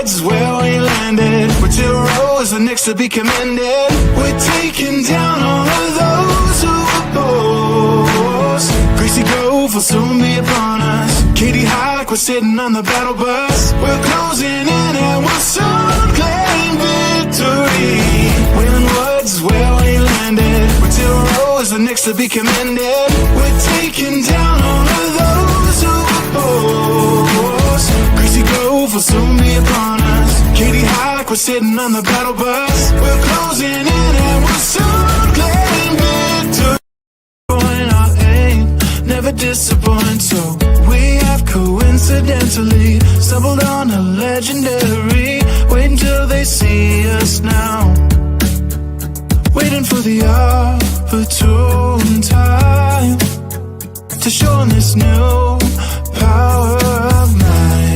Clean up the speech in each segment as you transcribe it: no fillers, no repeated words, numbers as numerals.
woods where we landed, with 2 rows of Knicks to be commended. We're taking down all of those who oppose. Gracie Grove will soon be upon us. Katie Hike, we're sitting on the battle bus. We're closing in and we'll soon claim victory. Wailing Woods where we landed, with 2 rows of Knicks to be commended. We're taking down all of those who oppose. Gracie Grove will soon be upon us. Katie Hike, we're sitting on the battle bus. We're closing in and we'll soon claim victory. Our aim never disappoint, so we have coincidentally stumbled on a legendary. Wait until they see us now, waiting for the opportune time to show 'em this new power of mine.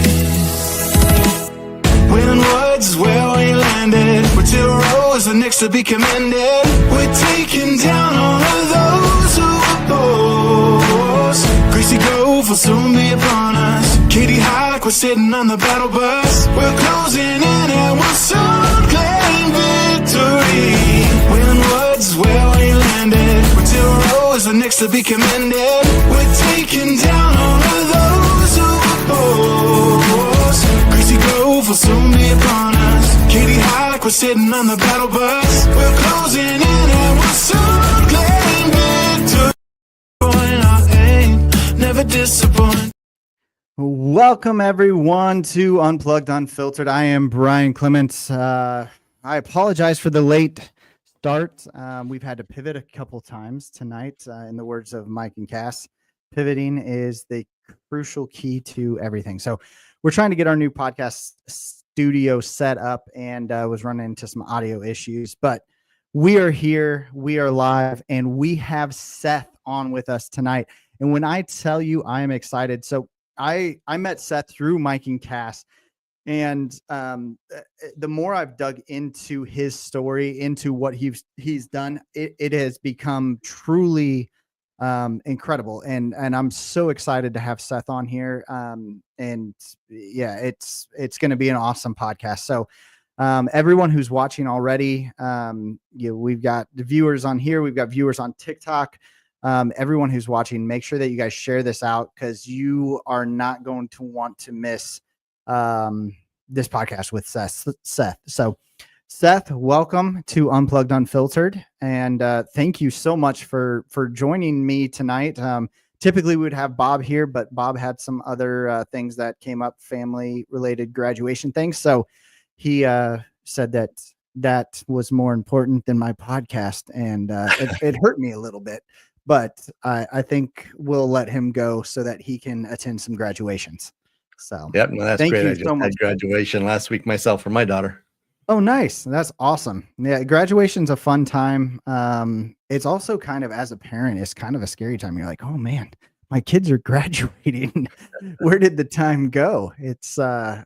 Wailing Woods where we landed, with 2 rows of Knicks to be commended. We're taking down all of those who oppose. Gracie Grove will soon be upon us. Katie Hike, we're sitting on the battle bus. We're closing in and we'll soon claim victory. Wailing Woods where we landed, with 2 rows of Knicks to be commended. We're taking down all of those who oppose. Gracie Grove will soon be upon us. Katie Hike, we're sitting on the battle bus. We're closing in and we'll soon claim victory. Our aim never disappoint. Welcome everyone to Unplugged Unfiltered. I am Brian Clements. I apologize for the late start. We've had to pivot a couple times tonight. In the words of Mike and Cass, pivoting is the crucial key to everything. So we're trying to get our new podcast studio set up, and was running into some audio issues, but we are here, we are live, and we have Seth on with us tonight. And when I tell you I am excited, so I met Seth through Mike and Cass, and the more I've dug into his story, into what he's done, it has become truly incredible. And I'm so excited to have Seth on here. And yeah, it's going to be an awesome podcast. So everyone who's watching already, we've got the viewers on here, we've got viewers on TikTok. Everyone who's watching, make sure that you guys share this out, because you are not going to want to miss this podcast with Seth. So Seth, welcome to Unplugged Unfiltered, and thank you so much for joining me tonight. Typically we would have Bob here, but Bob had some other things that came up, family related graduation things, so he said that was more important than my podcast, and it hurt me a little bit. But I think we'll let him go so that he can attend some graduations. So yep, no, that's great. I just had graduation last week myself for my daughter. Oh, nice. That's awesome. Yeah, graduation's a fun time. It's also kind of, as a parent, it's kind of a scary time. You're like, oh man, my kids are graduating. Where did the time go? It's a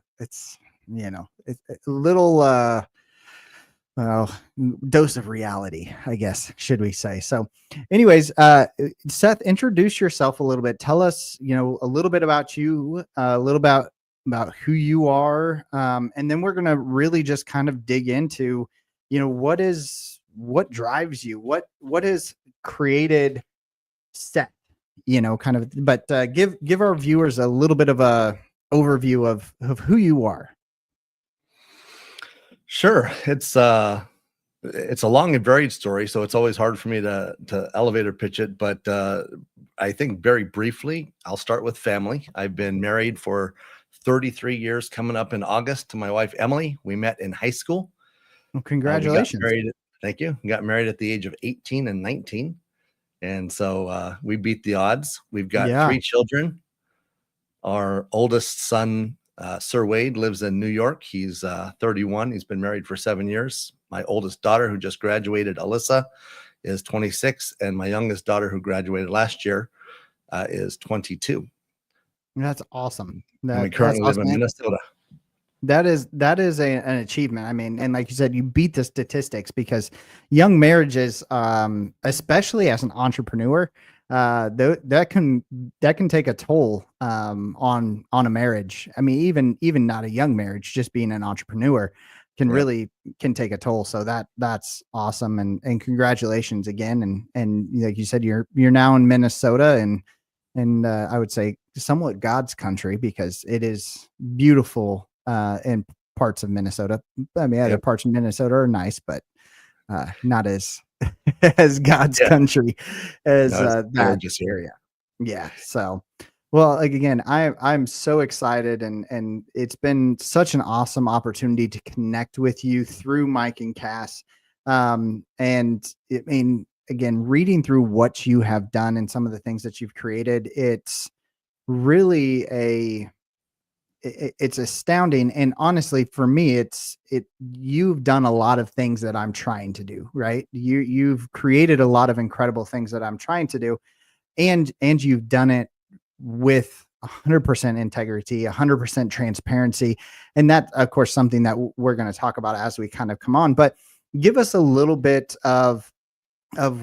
little dose of reality, I guess, should we say. So anyways, Seth, introduce yourself a little bit. Tell us, a little bit about you, a little about who you are. And then we're going to really just kind of dig into, what drives you, what has created Seth, but give our viewers a little bit of a overview of who you are. Sure. It's a long and varied story, so it's always hard for me to elevator pitch it. But I think very briefly, I'll start with family. I've been married for 33 years, coming up in August, to my wife, Emily. We met in high school. Well, congratulations. Thank you. We got married at the age of 18 and 19. And so we beat the odds. We've got 3 children. Our oldest son, Sir Wade, lives in New York. He's 31. He's been married for 7 years. My oldest daughter, who just graduated, Alyssa, is 26. And my youngest daughter, who graduated last year, is 22. That's awesome. We currently live in Minnesota. That is an achievement. I mean, and like you said, you beat the statistics, because young marriages, especially as an entrepreneur, that can take a toll on a marriage. I mean, even not a young marriage, just being an entrepreneur Yep. can take a toll. So that's awesome, and congratulations again. And like you said, you're now in Minnesota, and I would say somewhat God's country, because it is beautiful in parts of Minnesota. I mean, other Yep. parts of Minnesota are nice, but not as as God's Yeah. country as No, it's that gorgeous here. area. Yeah. So, well, like again, I'm so excited, and it's been such an awesome opportunity to connect with you through Mike and Cass. And I mean, again, reading through what you have done and some of the things that you've created, it's really it's astounding. And honestly, for me, you've done a lot of things that I'm trying to do, right? You've created a lot of incredible things that I'm trying to do, and you've done it with 100% integrity, 100% transparency. And that, of course, something that we're going to talk about as we kind of come on. But give us a little bit of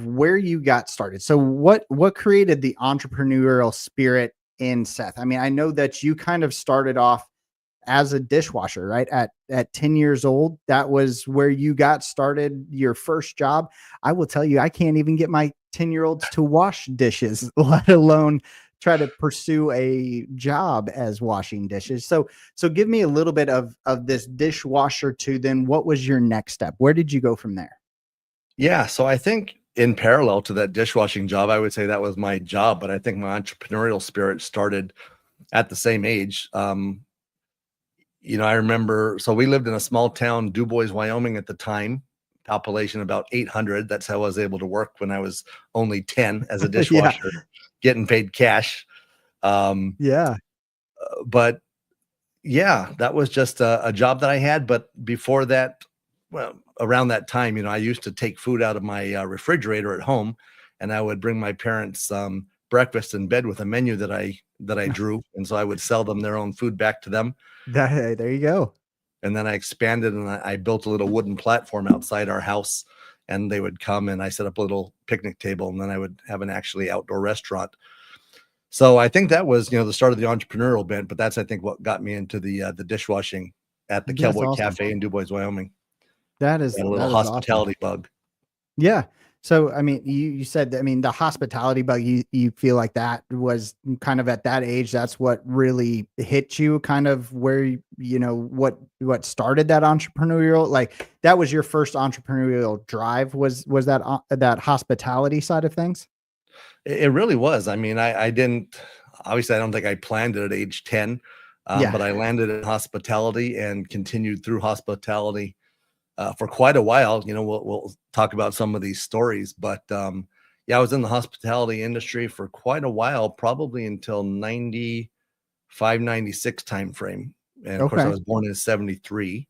where you got started. So what created the entrepreneurial spirit in Seth? I mean, I know that you kind of started off as a dishwasher, right? At 10 years old, that was where you got started, your first job. I will tell you, I can't even get my 10-year-olds to wash dishes, let alone try to pursue a job as washing dishes. So give me a little bit of this dishwasher to then what was your next step? Where did you go from there? Yeah. So I think in parallel to that dishwashing job, I would say that was my job, but I think my entrepreneurial spirit started at the same age. I remember, so we lived in a small town, DuBois, Wyoming at the time, population about 800. That's how I was able to work when I was only 10 as a Yeah. dishwasher, getting paid cash. Yeah. But yeah, that was just a job that I had. But before that, well, around that time, I used to take food out of my refrigerator at home, and I would bring my parents breakfast in bed with a menu that I drew, and so I would sell them their own food back to them. There you go. And then I expanded, and I built a little wooden platform outside our house, and they would come, and I set up a little picnic table, and then I would have an actually outdoor restaurant. So I think that was, the start of the entrepreneurial bent, but that's, I think, what got me into the dishwashing at the That's Cowboy awesome. Cafe in DuBois, Wyoming. That Got a little is awesome. hospitality bug. Yeah. So, I mean, you said, I mean, the hospitality bug, you feel like that was kind of at that age, that's what really hit you, kind of where, what started that entrepreneurial, like that was your first entrepreneurial drive, was that, that hospitality side of things? It really was. I mean, I didn't, obviously, I don't think I planned it at age 10, Yeah. but I landed in hospitality and continued through hospitality for quite a while. We'll talk about some of these stories, but yeah, I was in the hospitality industry for quite a while, probably until 95, 96 timeframe. And of course, I Okay. was born in 73.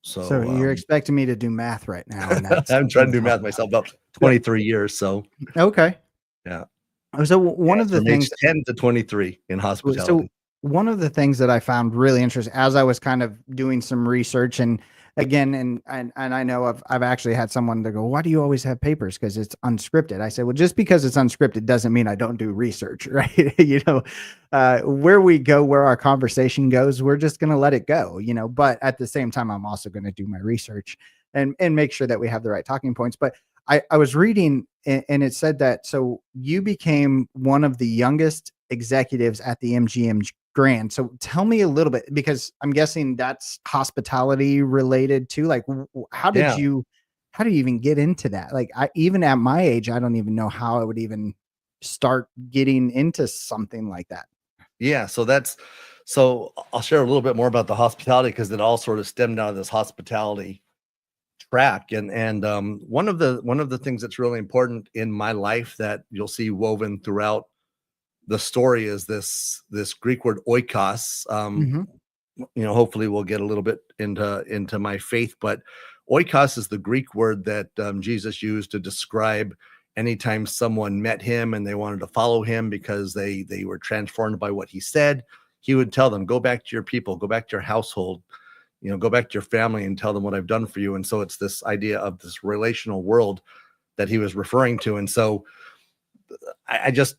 So So you're expecting me to do math right now, and I'm trying to that's do math myself, about yeah. 23 years. So Okay. yeah, So yeah, one of the from age things 10 to 23 in So hospitality. one of the things that I found really interesting as I was kind of doing some research, and again, and I know I've actually had someone to go, why do you always have papers? Because it's unscripted. I said, well, just because it's unscripted doesn't mean I don't do research, right? Where we go, where our conversation goes, we're just going to let it go, but at the same time, I'm also going to do my research and make sure that we have the right talking points. But I was reading, and it said that, so you became one of the youngest executives at the MGM Grand. So tell me a little bit, because I'm guessing that's hospitality related too. Like, Yeah. how do you even get into that? Like, even at my age, I don't even know how I would even start getting into something like that. Yeah. So I'll share a little bit more about the hospitality, because it all sort of stemmed out of this hospitality track. And one of the things that's really important in my life that you'll see woven throughout the story is this Greek word oikos. Hmm. Hopefully we'll get a little bit into my faith, but oikos is the Greek word that Jesus used to describe anytime someone met him and they wanted to follow him because they were transformed by what he said. He would tell them, go back to your people, go back to your household, go back to your family and tell them what I've done for you. And so it's this idea of this relational world that he was referring to. And so I just,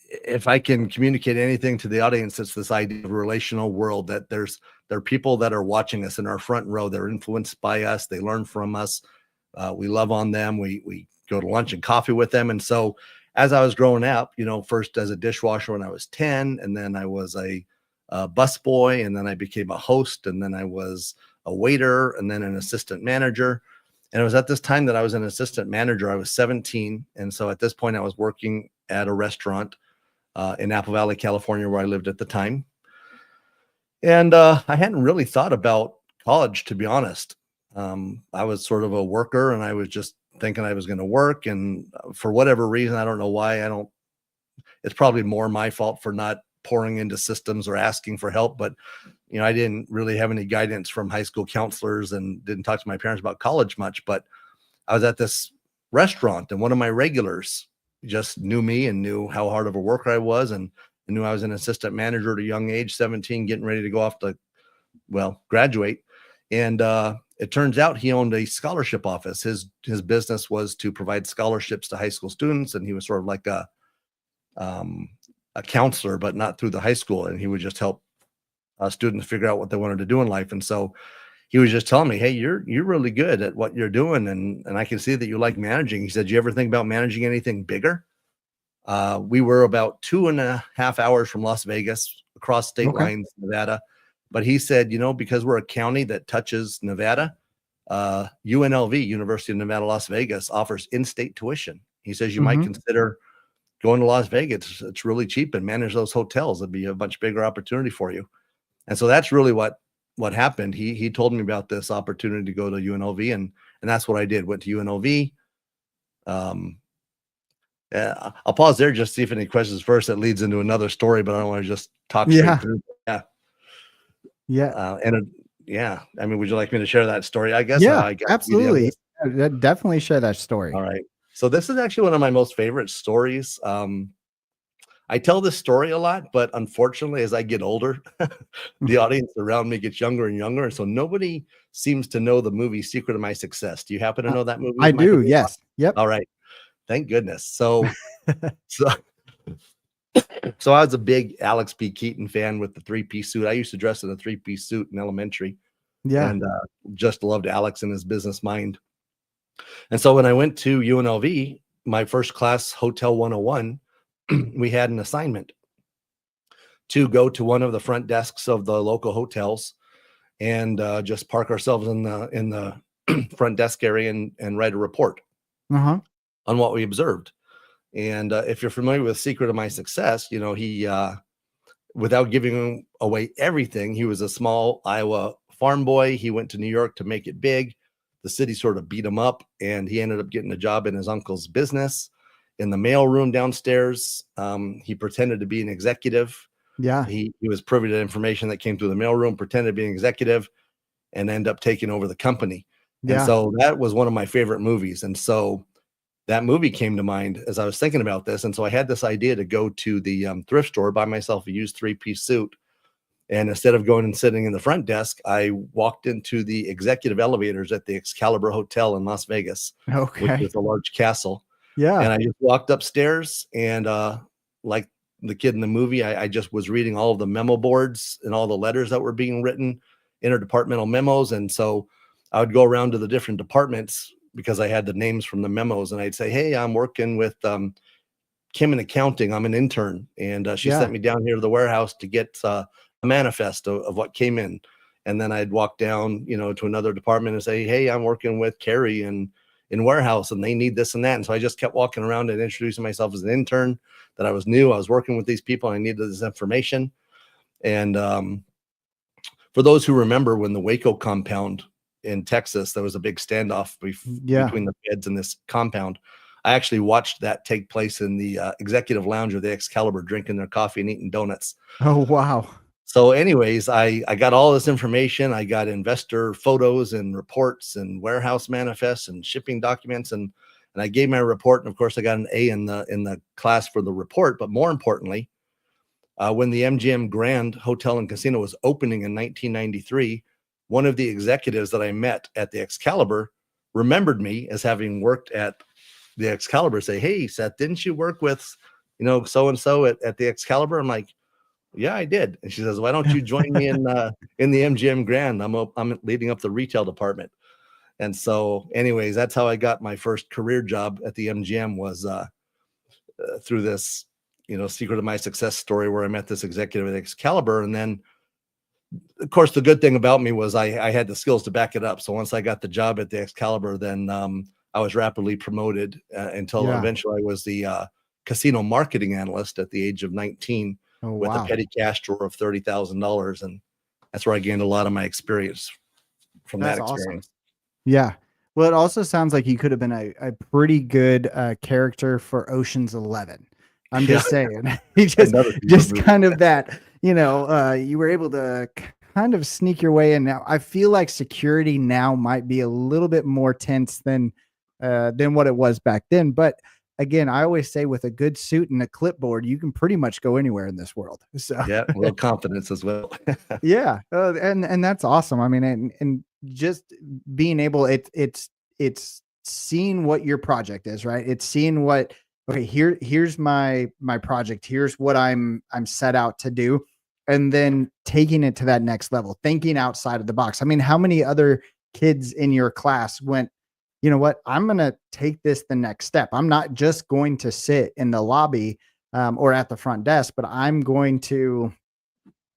if I can communicate anything to the audience, it's this idea of a relational world, that there are people that are watching us in our front row. They're influenced by us. They learn from us. We love on them. We go to lunch and coffee with them. And so as I was growing up, first as a dishwasher when I was 10, and then I was a busboy, and then I became a host, and then I was a waiter, and then an assistant manager. And it was at this time that I was an assistant manager. I was 17. And so at this point I was working at a restaurant in Apple Valley, California, where I lived at the time. And I hadn't really thought about college, to be honest. I was sort of a worker, and I was just thinking I was going to work. And for whatever reason, I don't know why, it's probably more my fault for not pouring into systems or asking for help. But, I didn't really have any guidance from high school counselors, and didn't talk to my parents about college much. But I was at this restaurant, and one of my regulars just knew me and knew how hard of a worker I was, and knew I was an assistant manager at a young age, 17, getting ready to go off to, graduate. And it turns out he owned a scholarship office. His business was to provide scholarships to high school students, and he was sort of like a counselor, but not through the high school. And he would just help students figure out what they wanted to do in life. And so he was just telling me, hey, you're really good at what you're doing, and I can see that you like managing. He said, you ever think about managing anything bigger? We were about 2.5 hours from Las Vegas, across state lines, Nevada. But he said, because we're a county that touches Nevada, UNLV, University of Nevada, Las Vegas, offers in-state tuition. He says you might consider going to Las Vegas. It's really cheap, and manage those hotels. It'd be a much bigger opportunity for you. And so that's really what happened. He told me about this opportunity to go to UNLV, and that's what I did. Went to UNLV. I'll pause there just to see if any questions first. That leads into another story, but I don't want to just talk straight through. Yeah. I mean, would you like me to share that story? I guess. Yeah, absolutely. Definitely share that story. All right. So this is actually one of my most favorite stories. I tell this story a lot, but unfortunately, as I get older, the audience around me gets younger and younger. And so nobody seems to know the movie Secret of My Success. Do you happen to know that movie? I do. Yes. Yep. All right. Thank goodness. So I was a big Alex P. Keaton fan with the 3-piece suit. I used to dress in a 3-piece suit in elementary. Yeah. And just loved Alex and his business mind. And so when I went to UNLV, my first class, Hotel 101, we had an assignment to go to one of the front desks of the local hotels and just park ourselves in the front desk area and write a report on what we observed. And if you're familiar with Secret of My Success, he, without giving away everything, he was a small Iowa farm boy. He went to New York to make it big. The city sort of beat him up, and he ended up getting a job in his uncle's business in the mail room downstairs. He pretended to be an executive. Yeah. He was privy to information that came through the mail room, pretended to be an executive, and ended up taking over the company. Yeah. And so that was one of my favorite movies. And so that movie came to mind as I was thinking about this. And so I had this idea to go to the thrift store, buy myself a used 3-piece suit. And instead of going and sitting in the front desk, I walked into the executive elevators at the Excalibur Hotel in Las Vegas, which is a large castle. Yeah. And I just walked upstairs, and like the kid in the movie, I just was reading all of the memo boards and all the letters that were being written, interdepartmental memos. And so I would go around to the different departments because I had the names from the memos, and I'd say, hey, I'm working with Kim in accounting. I'm an intern. And she sent me down here to the warehouse to get a manifest of what came in. And then I'd walk down, to another department and say, hey, I'm working with Carrie in warehouse, and they need this and that. And so I just kept walking around and introducing myself as an intern, that I was new. I was working with these people, and I needed this information. And for those who remember, when the Waco compound in Texas, there was a big standoff between the feds and this compound. I actually watched that take place in the executive lounge of the Excalibur, drinking their coffee and eating donuts. Oh, wow. So anyways, I got all this information. I got investor photos and reports and warehouse manifests and shipping documents. And I gave my report. And of course, I got an A in the class for the report. But more importantly, when the MGM Grand Hotel and Casino was opening in 1993, one of the executives that I met at the Excalibur remembered me as having worked at the Excalibur say, "Hey, Seth, didn't you work with, so and so at the Excalibur?" I'm like, "Yeah, I did." And she says, "Why don't you join me in the MGM Grand? I'm leading up the retail department." And so, anyways, that's how I got my first career job at the MGM, was through this, secret of my success story, where I met this executive at Excalibur. And then, of course, the good thing about me was I had the skills to back it up. So once I got the job at the Excalibur, then I was rapidly promoted until eventually I was the casino marketing analyst at the age of 19 with a petty cash drawer of $30,000. And that's where I gained a lot of my experience from that experience. Awesome. Yeah. Well, it also sounds like you could have been a pretty good character for Ocean's 11. I'm just saying, you just kind of that, you were able to kind of sneak your way in. Now, I feel like security now might be a little bit more tense than what it was back then. But again, I always say, with a good suit and a clipboard, you can pretty much go anywhere in this world. So yeah, a little confidence as well. Yeah. And that's awesome. I mean, and just being able, it's seeing what your project is, right? It's seeing what, okay, here's my project. Here's what I'm set out to do. And then taking it to that next level, thinking outside of the box. I mean, how many other kids in your class went, you know what, I'm going to take this the next step. I'm not just going to sit in the lobby or at the front desk, but I'm going to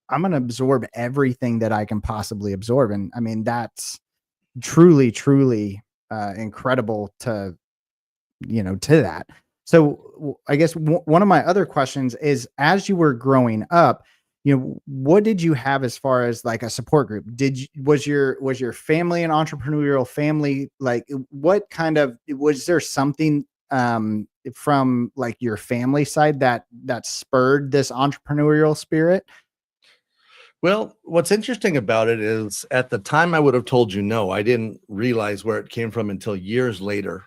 absorb everything that I can possibly absorb. And I mean, that's truly, truly incredible to that. So I guess one of my other questions is, as you were growing up, what did you have as far as like a support group? Was your family an entrepreneurial family? Like, what kind of, was there something from like your family side that spurred this entrepreneurial spirit? Well, what's interesting about it is, at the time I would have told you no. I didn't realize where it came from until years later.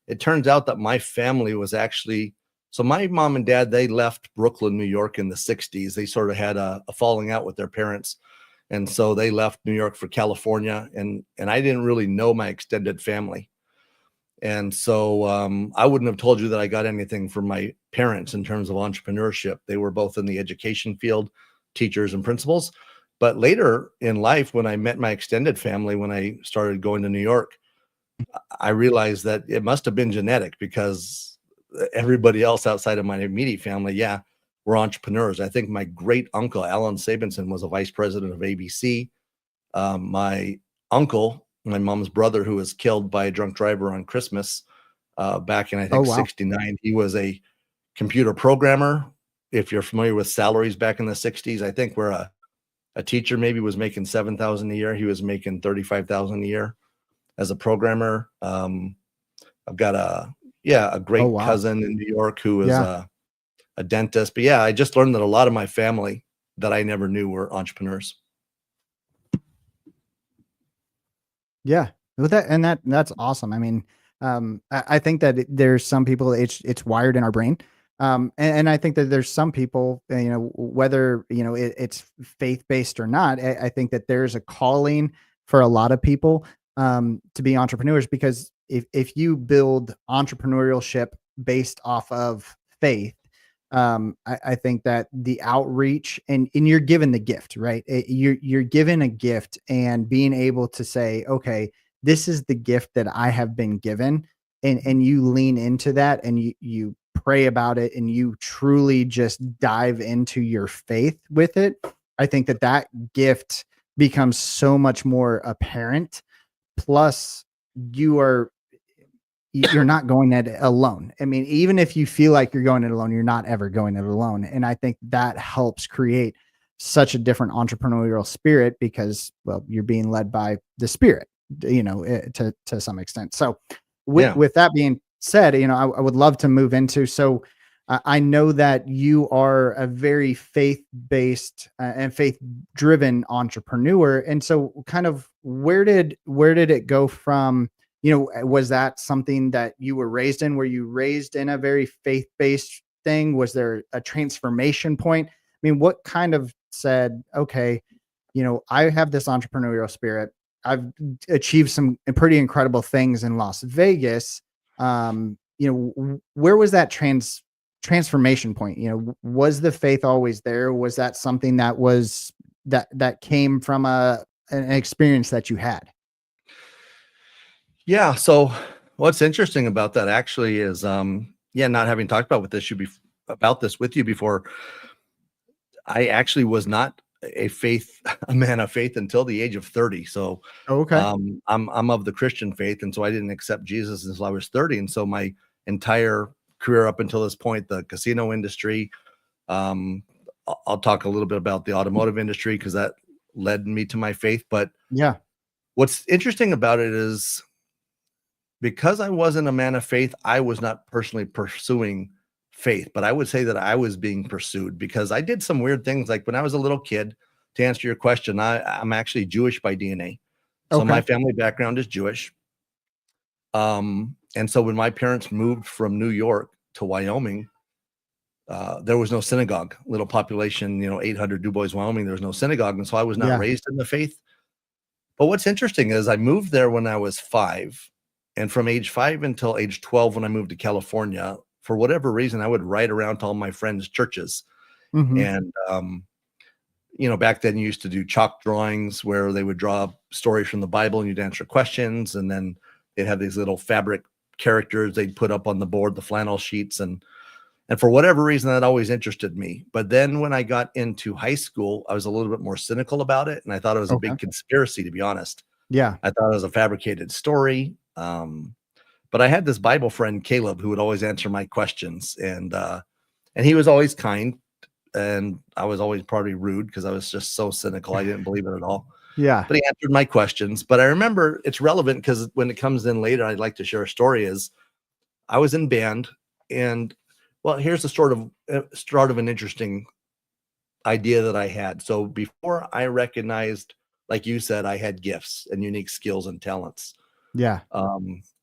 It turns out that my family was actually, so my mom and dad, they left Brooklyn, New York in the 60s. They sort of had a falling out with their parents. And so they left New York for California, and I didn't really know my extended family. And so I wouldn't have told you that I got anything from my parents in terms of entrepreneurship. They were both in the education field, teachers and principals. But later in life, when I met my extended family, when I started going to New York, I realized that it must have been genetic, because everybody else outside of my immediate family, were entrepreneurs. I think my great uncle, Alan Sabinson, was a vice president of ABC. My uncle, my mom's brother, who was killed by a drunk driver on Christmas back in, I think, 69, he was a computer programmer. If you're familiar with salaries back in the 60s, I think where a teacher maybe was making $7,000 a year, he was making $35,000 a year as a programmer. I've got a great cousin in New York who is a dentist. But I just learned that a lot of my family that I never knew were entrepreneurs. Yeah, with that's awesome. I mean, I think that there's some people, it's wired in our brain. And I think that there's some people, whether, it's faith-based or not, I think that there's a calling for a lot of people to be entrepreneurs, because if you build entrepreneurship based off of faith, I think that the outreach and you're given the gift, right? You're given a gift, and being able to say, okay, this is the gift that I have been given. And you lean into that, and you pray about it, and you truly just dive into your faith with it. I think that gift becomes so much more apparent. Plus, you're not going at it alone. I mean, even if you feel like you're going it alone, you're not ever going it alone. And I think that helps create such a different entrepreneurial spirit, because, well, you're being led by the spirit, to some extent. So with that being said, I would love to move into, so I know that you are a very faith-based and faith-driven entrepreneur. And so kind of where did it go from? Was that something that you were raised in? Were you raised in a very faith-based thing? Was there a transformation point? I mean, what kind of said, okay, I have this entrepreneurial spirit. I've achieved some pretty incredible things in Las Vegas. where was that transformation point? Was the faith always there? Was that something that came from an experience that you had? Yeah. So what's interesting about that actually is, not having talked about this with you before, I actually was not a man of faith until the age of 30. So, Oh, okay. I'm of the Christian faith, and so I didn't accept Jesus until I was 30. And so my entire career up until this point, the casino industry, I'll talk a little bit about the automotive industry because that led me to my faith. But Yeah. what's interesting about it is because I wasn't a man of faith, I was not personally pursuing faith, but I would say that I was being pursued because I did some weird things. Like when I was a little kid, to answer your question, I'm actually Jewish by DNA. So my Okay. family background is Jewish. And so when my parents moved from New York to Wyoming, there was no synagogue, little population, 800 Du Bois, Wyoming, there was no synagogue. And so I was not Yeah. raised in the faith. But what's interesting is I moved there when I was 5. And from age 5 until age 12, when I moved to California, for whatever reason, I would write around to all my friends' churches. Hmm. And, back then you used to do chalk drawings where they would draw stories from the Bible and you'd answer questions. And then they'd have these little fabric characters they'd put up on the board, the flannel sheets. And for whatever reason, that always interested me. But then when I got into high school, I was a little bit more cynical about it. And I thought it was a Okay. big conspiracy, to be honest. Yeah. I thought it was a fabricated story. But I had this Bible friend, Caleb, who would always answer my questions. And he was always kind. And I was always probably rude because I was just so cynical. I didn't believe it at all. Yeah. But he answered my questions. But I remember it's relevant because when it comes in later, I'd like to share a story is I was in band. And well, here's the start of an interesting idea that I had. So before I recognized, like you said, I had gifts and unique skills and talents. Yeah.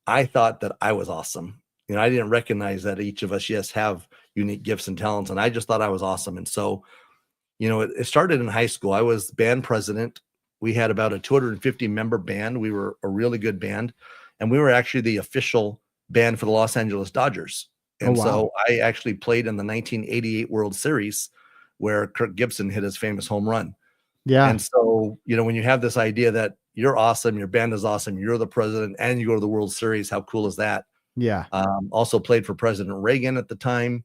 I thought that I was awesome. I didn't recognize that each of us, yes, have unique gifts and talents. And I just thought I was awesome. And so, it started in high school. I was band president. We had about a 250 member band. We were a really good band. And we were actually the official band for the Los Angeles Dodgers. Oh, And wow. so I actually played in the 1988 World Series where Kirk Gibson hit his famous home run. Yeah. And so, when you have this idea that you're awesome, your band is awesome, you're the president, and you go to the World Series, how cool is that? Yeah. Also played for President Reagan at the time.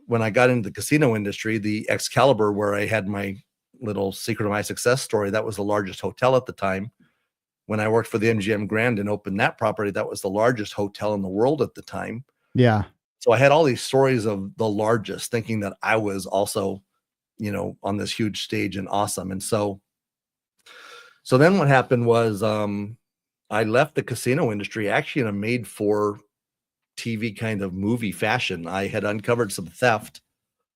When I got into the casino industry, the Excalibur, where I had my little secret of my success story, that was the largest hotel at the time. When I worked for the MGM Grand and opened that property, that was the largest hotel in the world at the time. Yeah. So I had all these stories of the largest, thinking that I was also, on this huge stage and awesome. And so then what happened was I left the casino industry actually in a made for TV kind of movie fashion. I had uncovered some theft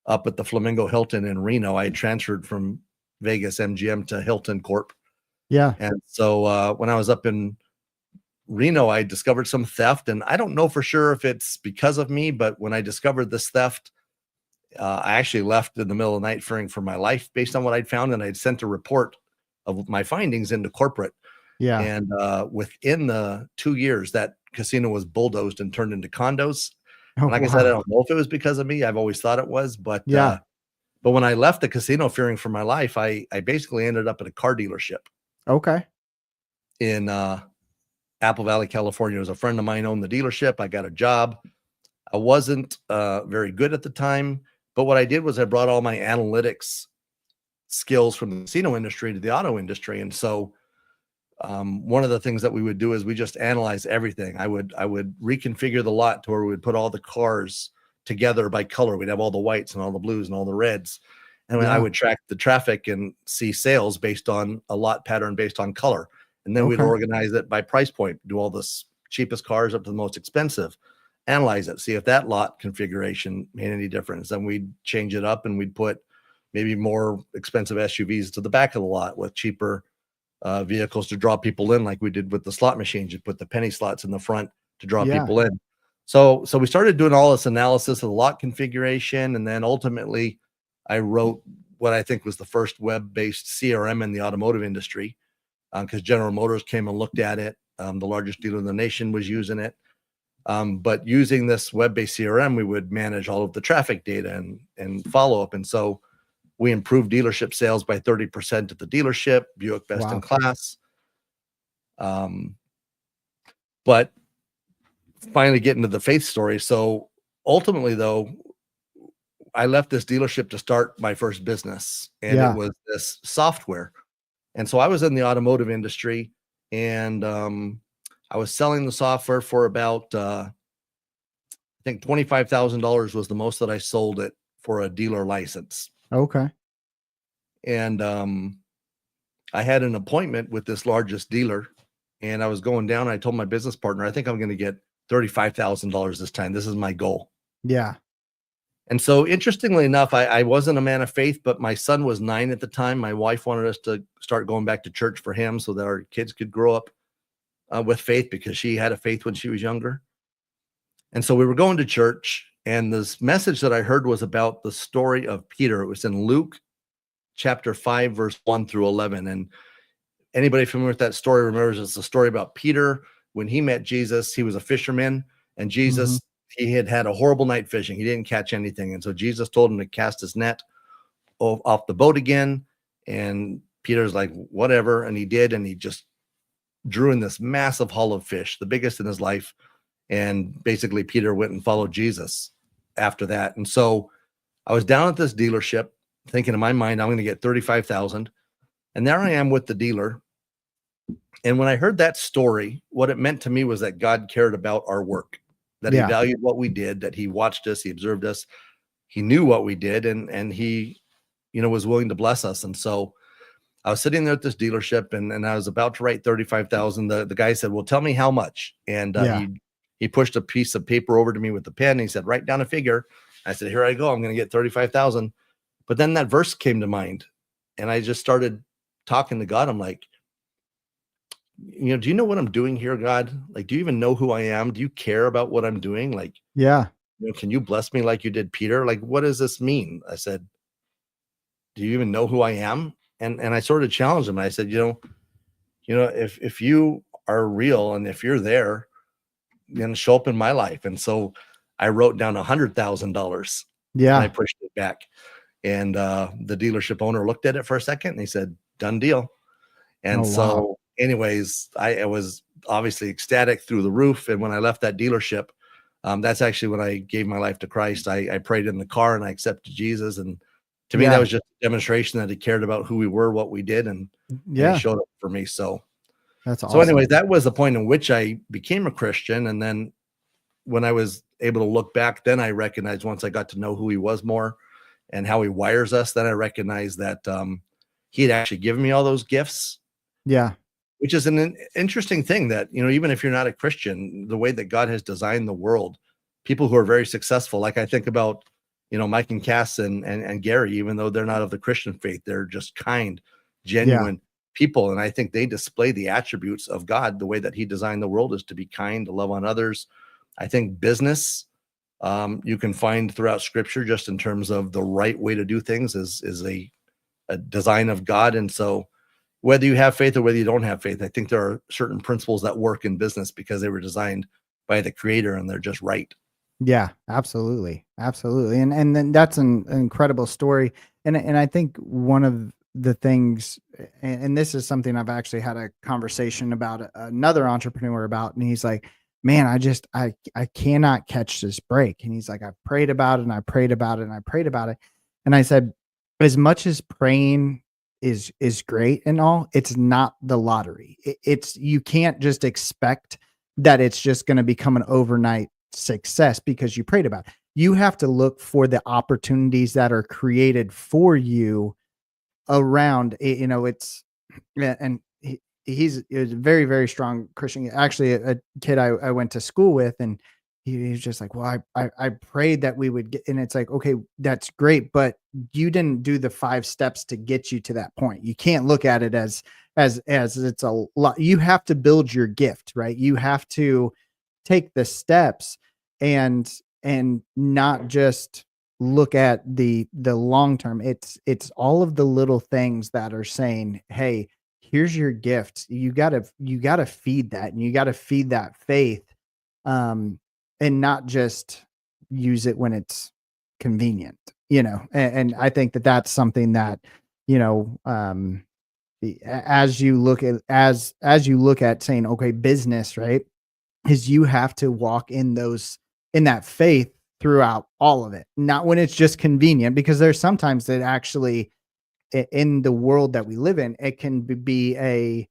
up at the Flamingo Hilton in Reno. I had transferred from Vegas MGM to Hilton Corp. Yeah. And so when I was up in Reno, I discovered some theft. And I don't know for sure if it's because of me, but when I discovered this theft, I actually left in the middle of the night fearing for my life based on what I'd found. And I'd sent a report of my findings into corporate. Yeah. And within the 2 years, that casino was bulldozed and turned into condos. Oh, And like I said, I wow. don't know if it was because of me. I've always thought it was, but Yeah. when I left the casino fearing for my life, I basically ended up at a car dealership Okay. in Apple Valley, California. It was a friend of mine owned the dealership. I got a job. I wasn't very good at the time, but what I did was I brought all my analytics skills from the casino industry to the auto industry. And so one of the things that we would do is we just analyze everything. I would reconfigure the lot to where we would put all the cars together by color. We'd have all the whites and all the blues and all the reds. And I Yeah. would track the traffic and see sales based on a lot pattern based on color. And then we'd Okay. organize it by price point, do all the cheapest cars up to the most expensive, analyze it, see if that lot configuration made any difference. Then we'd change it up and we'd put maybe more expensive SUVs to the back of the lot with cheaper vehicles to draw people in, like we did with the slot machines. You put the penny slots in the front to draw Yeah. people in. So we started doing all this analysis of the lot configuration, and then ultimately I wrote what I think was the first web-based CRM in the automotive industry, because General Motors came and looked at it. The largest dealer in the nation was using it. But using this web-based CRM, we would manage all of the traffic data and follow up. And so we improved dealership sales by 30% at the dealership, Buick best in class. But finally getting to the faith story. So ultimately, though, I left this dealership to start my first business, and it was this software. And so I was in the automotive industry, and I was selling the software for about, I think $25,000 was the most that I sold it for a dealer license. Okay. And I had an appointment with this largest dealer, and I was going down. I told my business partner, I think I'm going to get $35,000 this time. This is my goal. Yeah. And so interestingly enough, I wasn't a man of faith, but my son was 9 at the time. My wife wanted us to start going back to church for him so that our kids could grow up with faith, because she had a faith when she was younger. And so we were going to church, and this message that I heard was about the story of Peter. It was in Luke chapter 5, verse 1 through 11. And anybody familiar with that story remembers it's a story about Peter. When he met Jesus, he was a fisherman, and Jesus, he had a horrible night fishing. He didn't catch anything. And so Jesus told him to cast his net off the boat again. And Peter's like, whatever. And he did. And he just drew in this massive haul of fish, the biggest in his life. And basically Peter went and followed Jesus after that. And so I was down at this dealership thinking in my mind, I'm going to get 35,000. And there I am with the dealer. And when I heard that story, what it meant to me was that God cared about our work, that he valued what we did, that he watched us, he observed us, he knew what we did, and he, was willing to bless us. And so I was sitting there at this dealership, and I was about to write 35,000. The guy said, well, tell me how much. And he pushed a piece of paper over to me with the pen. And he said, write down a figure. I said, here I go. I'm going to get 35,000. But then that verse came to mind, and I just started talking to God. I'm like, do you know what I'm doing here, God? Like, do you even know who I am? Do you care about what I'm doing? Like, can you bless me like you did Peter? Like, what does this mean? I said, do you even know who I am? And I sort of challenged him. I said, if you are real and if you're there, then show up in my life. And so I wrote down $100,000. Yeah. And I pushed it back. And the dealership owner looked at it for a second, and he said, done deal. And anyways, I was obviously ecstatic through the roof. And when I left that dealership, that's actually when I gave my life to Christ. I prayed in the car and I accepted Jesus. And to me, that was just a demonstration that he cared about who we were, what we did, and he showed up for me. So that's awesome. So anyways, that was the point in which I became a Christian. And then when I was able to look back, then I recognized, once I got to know who he was more and how he wires us, then I recognized that he had actually given me all those gifts. Yeah. Which is an interesting thing, that, even if you're not a Christian, the way that God has designed the world, people who are very successful, like I think about, Mike and Cass and Gary, even though they're not of the Christian faith, they're just kind, genuine people. And I think they display the attributes of God. The way that he designed the world is to be kind, to love on others. I think business, you can find throughout scripture, just in terms of the right way to do things, is a design of God. And so whether you have faith or whether you don't have faith, I think there are certain principles that work in business because they were designed by the creator, and they're just right. Yeah, absolutely. Absolutely. And then that's an incredible story. And I think one of the things, and this is something I've actually had a conversation about another entrepreneur about, and he's like, man, I cannot catch this break. And he's like, I prayed about it and I prayed about it and I prayed about it. And I said, as much as praying is great and all, it's not the lottery. You can't just expect that it's just going to become an overnight success because you prayed about it. You have to look for the opportunities that are created for you around it. And he's a very, very strong Christian. Actually, a kid I went to school with, and he was just like, well, I prayed that we would get, and it's like, okay, that's great, but you didn't do the 5 steps to get you to that point. You can't look at it as it's a lot. You have to build your gift, right? You have to take the steps and not just look at the long term. It's all of the little things that are saying, hey, here's your gift. You gotta feed that, and you gotta feed that faith. and not just use it when it's convenient, you know. And I think that that's something that, you know, as you look at as you look at saying, okay, business, right, is you have to walk in that faith throughout all of it, not when it's just convenient, because there's sometimes that actually in the world that we live in, it can be a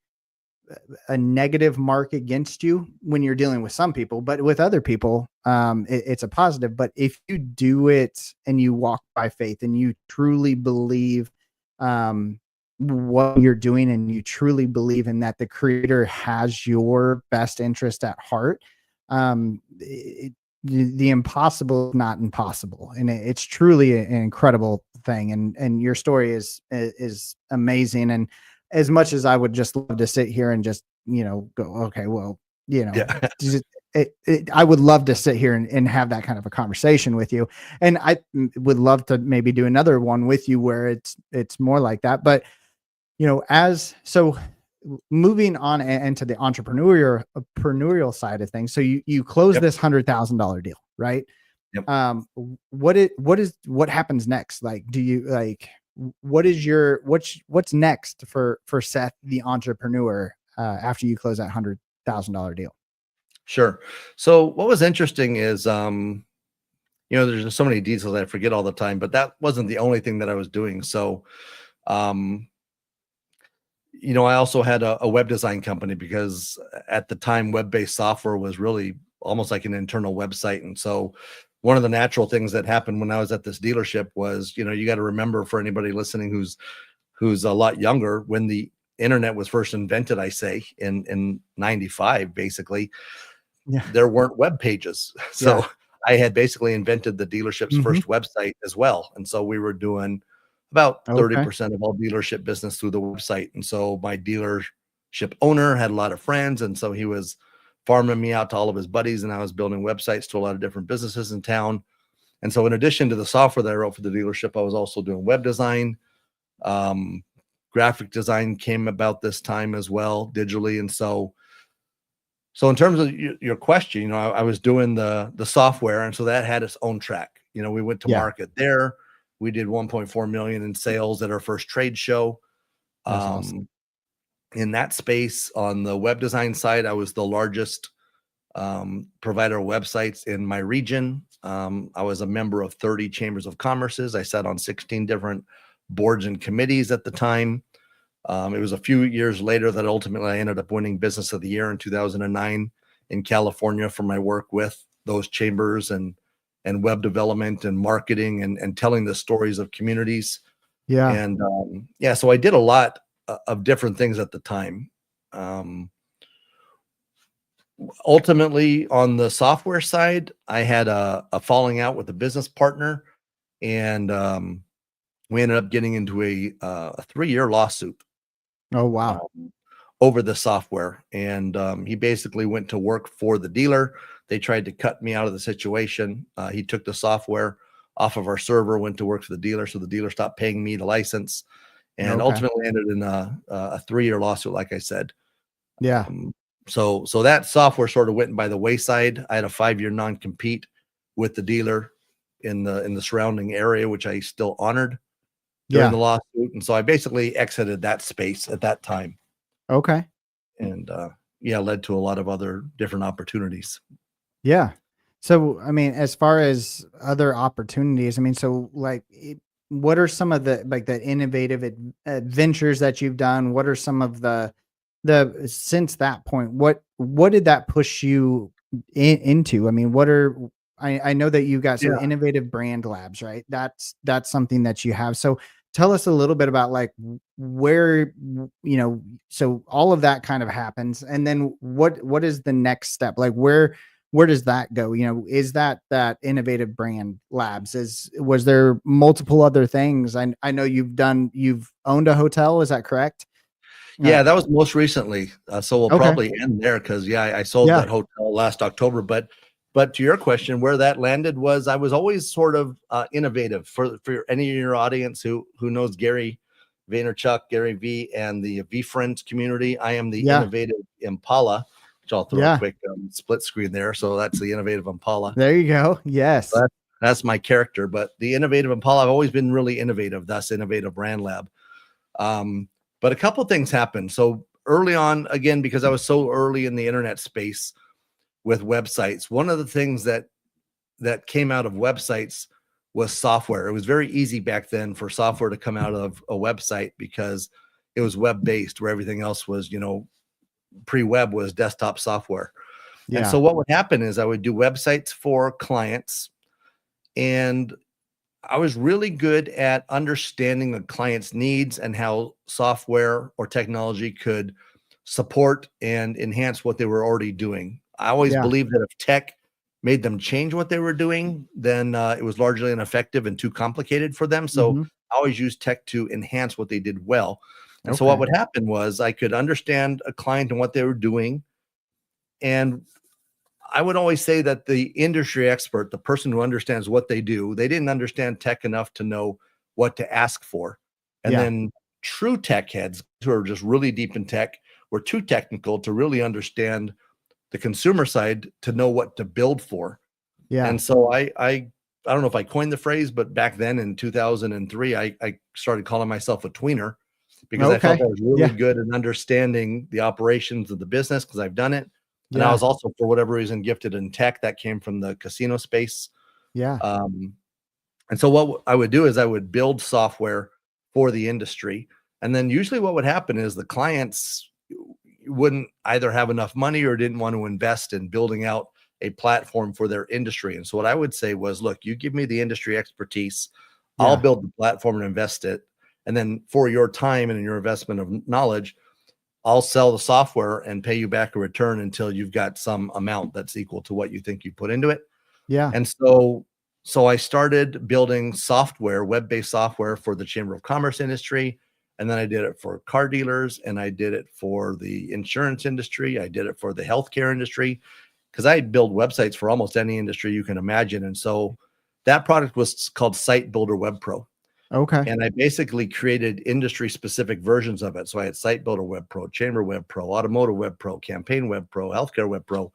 negative mark against you when you're dealing with some people, but with other people, it's a positive. But if you do it and you walk by faith and you truly believe what you're doing, and you truly believe in that the creator has your best interest at heart, the impossible is not impossible. And it's truly an incredible thing. And your story is amazing. And as much as I would just love to sit here and just, you know, go, okay, well, you know, Yeah. just, I would love to sit here and have that kind of a conversation with you. And I would love to maybe do another one with you where it's more like that. But, you know, moving on into the entrepreneurial side of things. So you close Yep. this $100,000 deal, right? Yep. What happens next? Like, do you like, what's next for Seth, the entrepreneur, after you close that $100,000 deal? Sure. So what was interesting is, you know, there's just so many details I forget all the time, but that wasn't the only thing that I was doing. So, you know, I also had a web design company, because at the time, web-based software was really almost like an internal website. And so one of the natural things that happened when I was at this dealership was, you know, you got to remember, for anybody listening who's a lot younger, when the internet was first invented, I say in 95, basically, Yeah. there weren't web pages. So Yeah. I had basically invented the dealership's Mhm. first website as well. And so we were doing about Okay. 30% of all dealership business through the website. And so my dealership owner had a lot of friends. And so he was farming me out to all of his buddies, and I was building websites to a lot of different businesses in town. And so in addition to the software that I wrote for the dealership, I was also doing web design. Um, Graphic design came about this time as well, digitally. And so in terms of your question, you know, I was doing the software, and so that had its own track. You know, we went to Yeah. market there. We did 1.4 million in sales at our first trade show. That's awesome. In that space, on the web design side, I was the largest provider of websites in my region. I was a member of 30 chambers of commerces. I sat on 16 different boards and committees at the time. It was a few years later that ultimately I ended up winning Business of the Year in 2009 in California for my work with those chambers and web development and marketing and telling the stories of communities. Yeah. And yeah, so I did a lot of different things at the time. Ultimately, on the software side, I had a falling out with a business partner, and we ended up getting into a 3-year lawsuit Oh, wow. over the software. And he basically went to work for the dealer. They tried to cut me out of the situation. He took the software off of our server, went to work for the dealer. So the dealer stopped paying me the license, and Okay. ultimately ended in a 3-year lawsuit, like I said. Yeah. So that software sort of went by the wayside. I had a 5-year non-compete with the dealer in the surrounding area, which I still honored during the Yeah. lawsuit. And so I basically exited that space at that time. Okay. And yeah, led to a lot of other different opportunities. Yeah. So, I mean, as far as other opportunities, I mean, so like, what are some of the innovative adventures that you've done? What are some of since that point, what did that push you into? I mean, I know that you got, so Yeah. innovative brand labs, right? That's something that you have. So tell us a little bit about like where, you know, so all of that kind of happens. And then what is the next step? Like where does that go? You know, is that innovative brand labs? Was there multiple other things? I know you've owned a hotel. Is that correct? Yeah, that was most recently. So we'll Okay. probably end there, because yeah, I sold Yeah. that hotel last October. But to your question, where that landed was, I was always sort of innovative. For any of your audience who knows Gary Vaynerchuk, Gary V, and the V Friends community, I am the Yeah. innovative Impala. which I'll throw a quick split screen there. So that's the Innovative Impala. There you go. Yes. So that's my character. But the Innovative Impala, I've always been really innovative, thus Innovative Brand Lab. But a couple things happened. So early on, again, because I was so early in the internet space with websites, one of the things that came out of websites was software. It was very easy back then for software to come out of a website because it was web-based, where everything else was, pre-web was desktop software. Yeah. And so what would happen is I would do websites for clients, and I was really good at understanding the client's needs and how software or technology could support and enhance what they were already doing. I always believed that if tech made them change what they were doing, then it was largely ineffective and too complicated for them. So I always used tech to enhance what they did well. And so what would happen was I could understand a client and what they were doing. And I would always say that the industry expert, the person who understands what they do, they didn't understand tech enough to know what to ask for. And then true tech heads who are just really deep in tech were too technical to really understand the consumer side to know what to build for. Yeah. And so I don't know if I coined the phrase, but back then in 2003, I started calling myself a tweener because I felt I was really good at understanding the operations of the business because I've done it. And I was also, for whatever reason, gifted in tech. That came from the casino space. Yeah. And so what I would do is I would build software for the industry. And then usually what would happen is the clients wouldn't either have enough money or didn't want to invest in building out a platform for their industry. And so what I would say was, look, you give me the industry expertise, I'll build the platform and invest it. And then for your time and your investment of knowledge, I'll sell the software and pay you back a return until you've got some amount that's equal to what you think you put into it. Yeah. And so I started building software, web-based software for the Chamber of Commerce industry. And then I did it for car dealers, and I did it for the insurance industry. I did it for the healthcare industry, because I build websites for almost any industry you can imagine. And so that product was called Site Builder Web Pro. Okay. And I basically created industry specific versions of it. So I had Site Builder Web Pro, Chamber Web Pro, Automotive Web Pro, Campaign Web Pro, Healthcare Web Pro,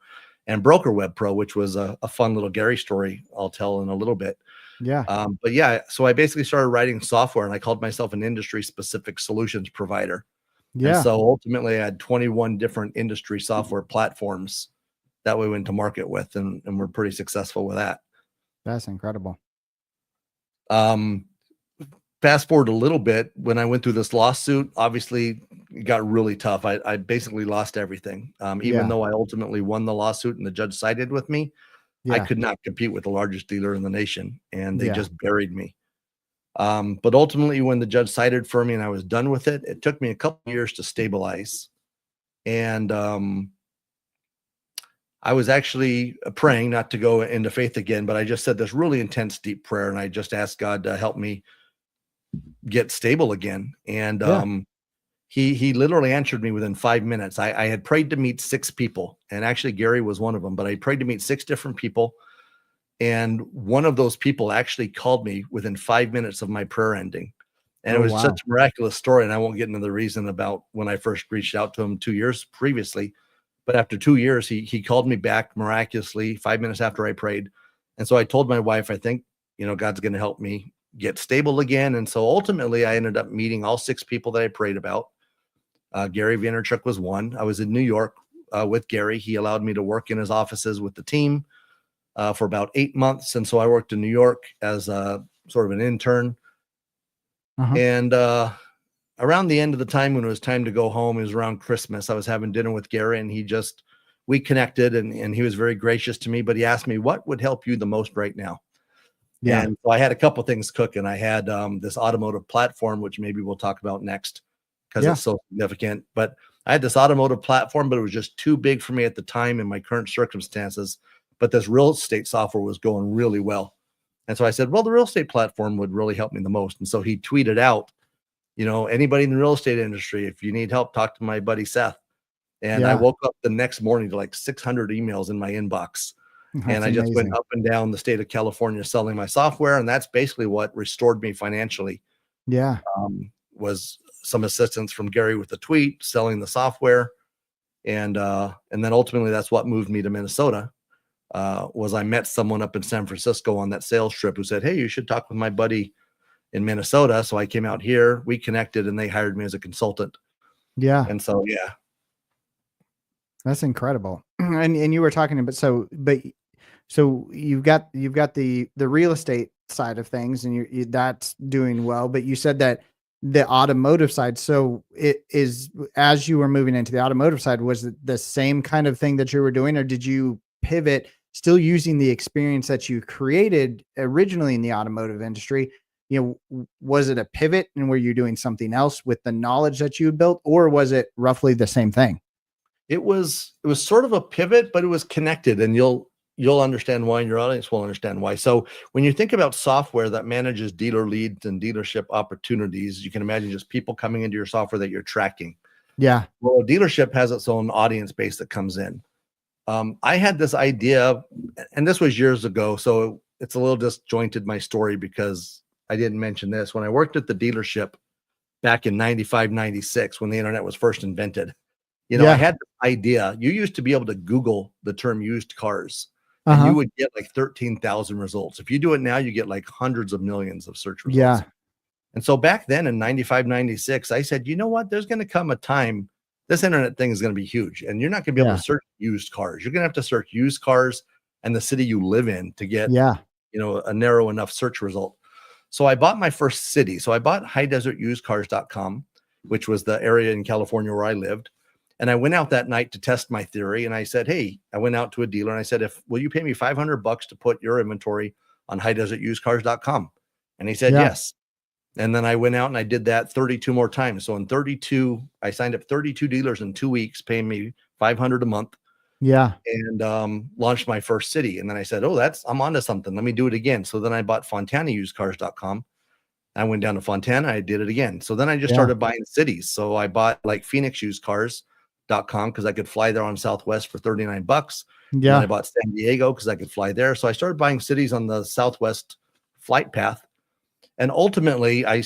and Broker Web Pro, which was a fun little Gary story I'll tell in a little bit. Yeah. But yeah, so I basically started writing software, and I called myself an industry specific solutions provider. Yeah. And so ultimately I had 21 different industry software platforms that we went to market with, and we're pretty successful with that. That's incredible. Fast forward a little bit, when I went through this lawsuit, obviously it got really tough. I basically lost everything. Even though I ultimately won the lawsuit and the judge sided with me, I could not compete with the largest dealer in the nation, and they just buried me. But ultimately, when the judge sided for me and I was done with it, it took me a couple of years to stabilize. And I was actually praying not to go into faith again, but I just said this really intense, deep prayer, and I just asked God to help me get stable again. And he literally answered me within 5 minutes. I had prayed to meet 6 people, and actually Gary was one of them, but I prayed to meet 6 different people. And one of those people actually called me within 5 minutes of my prayer ending. And it was such a miraculous story. And I won't get into the reason about when I first reached out to him 2 years previously, but after 2 years, he called me back miraculously 5 minutes after I prayed. And so I told my wife, I think, God's going to help me get stable again. And so ultimately I ended up meeting all 6 people that I prayed about. Gary Vaynerchuk was one. I was in New York with Gary. He allowed me to work in his offices with the team for about 8 months. And so I worked in New York as a sort of an intern. And around the end of the time when it was time to go home, it was around Christmas, I was having dinner with Gary, and we connected, and he was very gracious to me, but he asked me, what would help you the most right now? Yeah. And so I had a couple things cooking. I had this automotive platform, which maybe we'll talk about next because it's so significant. But I had this automotive platform, but it was just too big for me at the time in my current circumstances. But this real estate software was going really well. And so I said, well, the real estate platform would really help me the most. And so he tweeted out, anybody in the real estate industry, if you need help, talk to my buddy Seth. And I woke up the next morning to like 600 emails in my inbox. And I just went up and down the state of California selling my software. And that's basically what restored me financially. Yeah. Was some assistance from Gary with the tweet, selling the software. And then ultimately that's what moved me to Minnesota. Was I met someone up in San Francisco on that sales trip who said, "Hey, you should talk with my buddy in Minnesota." So I came out here, we connected, and they hired me as a consultant. Yeah. And so, yeah. That's incredible. And you were talking about, so you've got the real estate side of things, and that's doing well, but you said that the automotive side. So it is, as you were moving into the automotive side, was it the same kind of thing that you were doing, or did you pivot still using the experience that you created originally in the automotive industry? Was it a pivot, and were you doing something else with the knowledge that you built, or was it roughly the same thing? It was sort of a pivot, but it was connected, and you'll understand why, and your audience will understand why. So when you think about software that manages dealer leads and dealership opportunities, you can imagine just people coming into your software that you're tracking. Yeah. Well, a dealership has its own audience base that comes in. I had this idea, and this was years ago, so it's a little disjointed, my story, because I didn't mention this. When I worked at the dealership back in 95, 96, when the internet was first invented, I had the idea. You used to be able to Google the term used cars, and you would get like 13,000 results. If you do it now, you get like hundreds of millions of search results. Yeah. And so back then in 95, 96, I said, you know what? There's going to come a time, this internet thing is going to be huge, and you're not going to be able to search used cars. You're going to have to search used cars and the city you live in to get, a narrow enough search result. So I bought my first city. So I bought highdesertusedcars.com, which was the area in California where I lived. And I went out that night to test my theory. And I said, hey, I went out to a dealer and I said, will you pay me $500 to put your inventory on highdesertusedcars.com? And he said, yes. And then I went out and I did that 32 more times. So in 32, I signed up 32 dealers in 2 weeks, paying me $500 a month. Yeah. And launched my first city. And then I said, I'm onto something. Let me do it again. So then I bought FontanaUsedCars.com. I went down to Fontana. I did it again. So then I just started buying cities. So I bought like PhoenixUsedCars.com because I could fly there on Southwest for $39. Yeah. And I bought San Diego because I could fly there. So I started buying cities on the Southwest flight path. And ultimately, I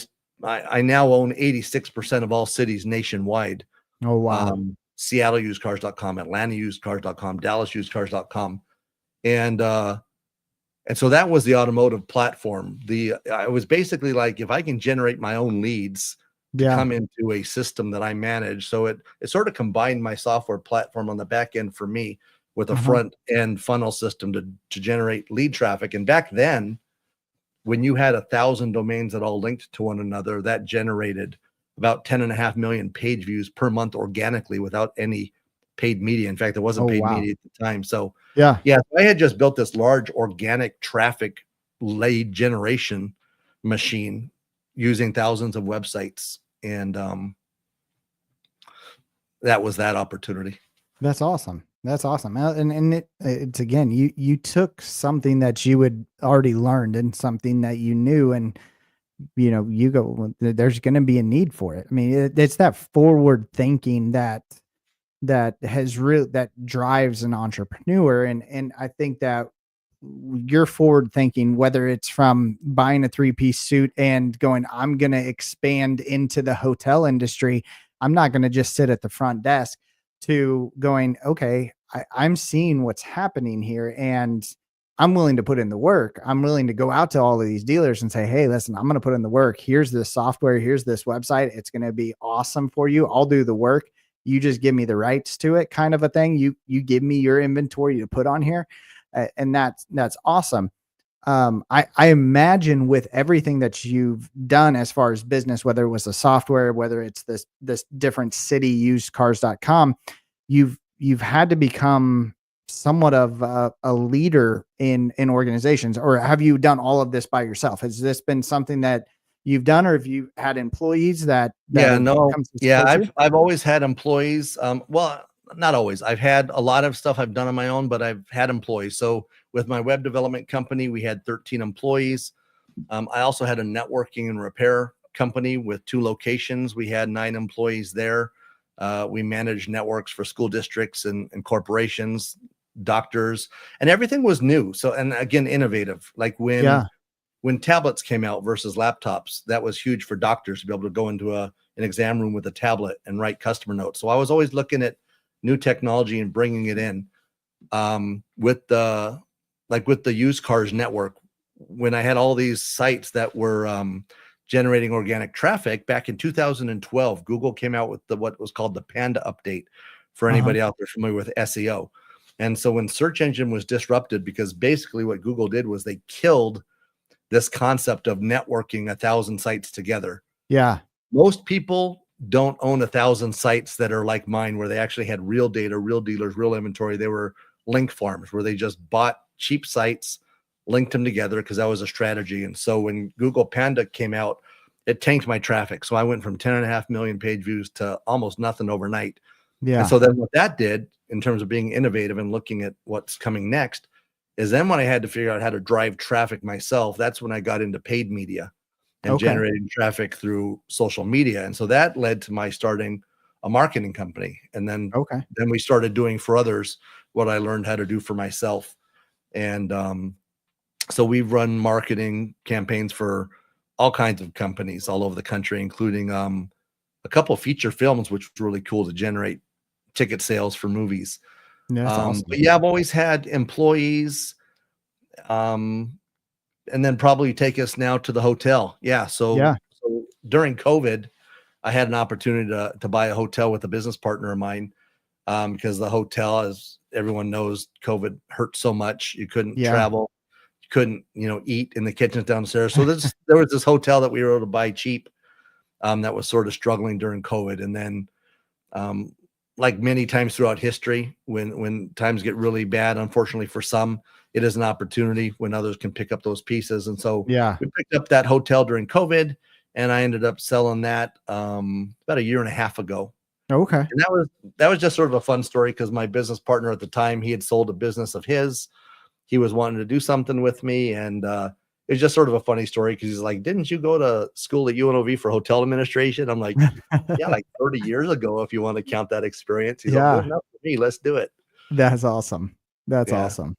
now own 86% of all cities nationwide. Oh, wow. SeattleUsedCars.com, AtlantaUsedCars.com, DallasUsedCars.com. And so that was the automotive platform. I was basically like, if I can generate my own leads to come into a system that I manage. So it sort of combined my software platform on the back end for me with a front end funnel system to generate lead traffic. And back then, when you had 1,000 domains that all linked to one another, that generated about 10.5 million page views per month organically without any paid media. In fact, there wasn't paid media at the time. So I had just built this large organic traffic lead generation machine using thousands of websites. And that was that opportunity. That's awesome. That's awesome. And it's again, you took something that you had already learned and something that you knew, and you go, well, there's going to be a need for it. I mean, it's that forward thinking that drives an entrepreneur. And I think that you're forward thinking, whether it's from buying a 3-piece suit and going, I'm going to expand into the hotel industry. I'm not going to just sit at the front desk, to going, okay, I'm seeing what's happening here, and I'm willing to put in the work. I'm willing to go out to all of these dealers and say, hey, listen, I'm going to put in the work. Here's this software. Here's this website. It's going to be awesome for you. I'll do the work. You just give me the rights to it, kind of a thing. You give me your inventory to put on here. And that's awesome. I imagine with everything that you've done as far as business, whether it was the software, whether it's this different city usedcars.com, you've had to become somewhat of a leader in organizations. Or have you done all of this by yourself? Has this been something that you've done, or have you had employees that I've always had employees. Well, not always. I've had a lot of stuff I've done on my own, but I've had employees. So with my web development company, we had 13 employees. I also had a networking and repair company with 2 locations. We had 9 employees there. We managed networks for school districts and corporations, doctors, and everything was new. So, and again, innovative. Like when tablets came out versus laptops, that was huge for doctors to be able to go into an exam room with a tablet and write customer notes. So I was always looking at new technology and bringing it in. With the used cars network, when I had all these sites that were generating organic traffic back in 2012, Google came out with what was called the Panda update for anybody out there familiar with SEO. And so when search engine was disrupted, because basically what Google did was they killed this concept of networking 1,000 sites together. Yeah. Most people don't own 1,000 sites that are like mine, where they actually had real data, real dealers, real inventory. They were link farms where they just bought cheap sites, linked them together, because that was a strategy. And so when Google Panda came out, it tanked my traffic. So I went from 10.5 million page views to almost nothing overnight. Yeah. And so then what that did in terms of being innovative and looking at what's coming next is then when I had to figure out how to drive traffic myself, that's when I got into paid media and generating traffic through social media. And so that led to my starting a marketing company. And then we started doing for others what I learned how to do for myself. And so we've run marketing campaigns for all kinds of companies all over the country, including a couple of feature films, which was really cool to generate ticket sales for movies. That's awesome. But yeah, I've always had employees, and then probably take us now to the hotel. So during COVID, I had an opportunity to buy a hotel with a business partner of mine, because the hotel, as everyone knows, COVID hurt so much. You couldn't travel, you couldn't, eat in the kitchens downstairs. So there was this hotel that we were able to buy cheap, that was sort of struggling during COVID. And then, like many times throughout history, when times get really bad, unfortunately for some, it is an opportunity when others can pick up those pieces. And so we picked up that hotel during COVID, and I ended up selling that about a year and a half ago. Okay. And that was just sort of a fun story, because my business partner at the time, he had sold a business of his. He was wanting to do something with me, and it's just sort of a funny story, because he's like, "Didn't you go to school at UNLV for hotel administration?" I'm like, "Yeah, like 30 years ago, if you want to count that experience." He's like, "Good enough for me. Let's do it." That's awesome. That's awesome.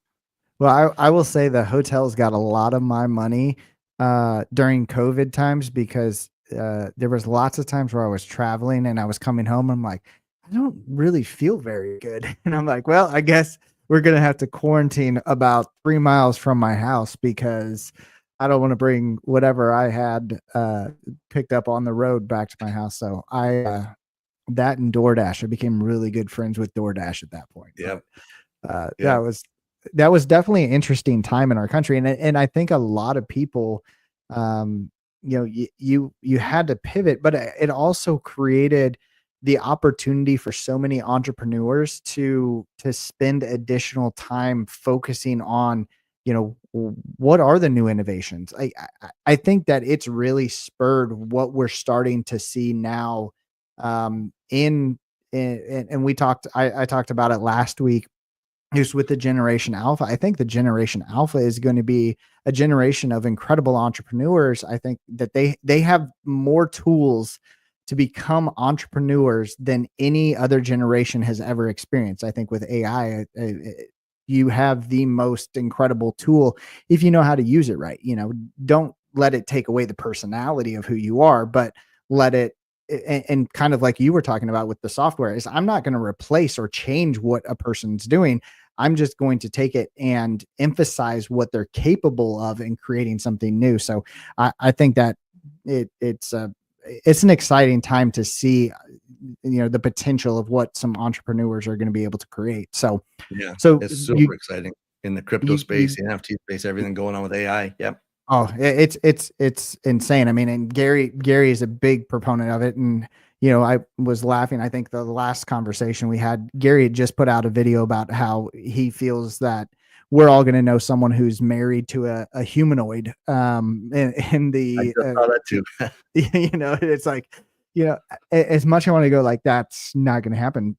Well, I will say the hotels got a lot of my money during COVID times, because there was lots of times where I was traveling and I was coming home. I'm like, I don't really feel very good. And I'm like, well, I guess we're going to have to quarantine about 3 miles from my house, because I don't want to bring whatever I had picked up on the road back to my house. So that and DoorDash, I became really good friends with DoorDash at that point. Yeah. That was definitely an interesting time in our country. And I think a lot of people, you had to pivot, but it also created the opportunity for so many entrepreneurs to spend additional time focusing on, what are the new innovations? I think that it's really spurred what we're starting to see now. And we I talked about it last week, just with the Generation Alpha. I think the Generation Alpha is going to be a generation of incredible entrepreneurs. I think that they have more tools to become entrepreneurs than any other generation has ever experienced. I think with AI, you have the most incredible tool if you know how to use it right. Don't let it take away the personality of who you are, but let it, and kind of like you were talking about with the software, is I'm not going to replace or change what a person's doing. I'm just going to take it and emphasize what they're capable of in creating something new. So I think that it's an exciting time to see, the potential of what some entrepreneurs are going to be able to create. So it's super exciting in the crypto space, the NFT space, everything going on with AI. Yep. Oh, it's insane. I mean, and Gary is a big proponent of it. And, I was laughing. I think the last conversation we had, Gary had just put out a video about how he feels that we're all going to know someone who's married to a humanoid. In the, I just saw that too. It's like, as much I want to go like, that's not going to happen.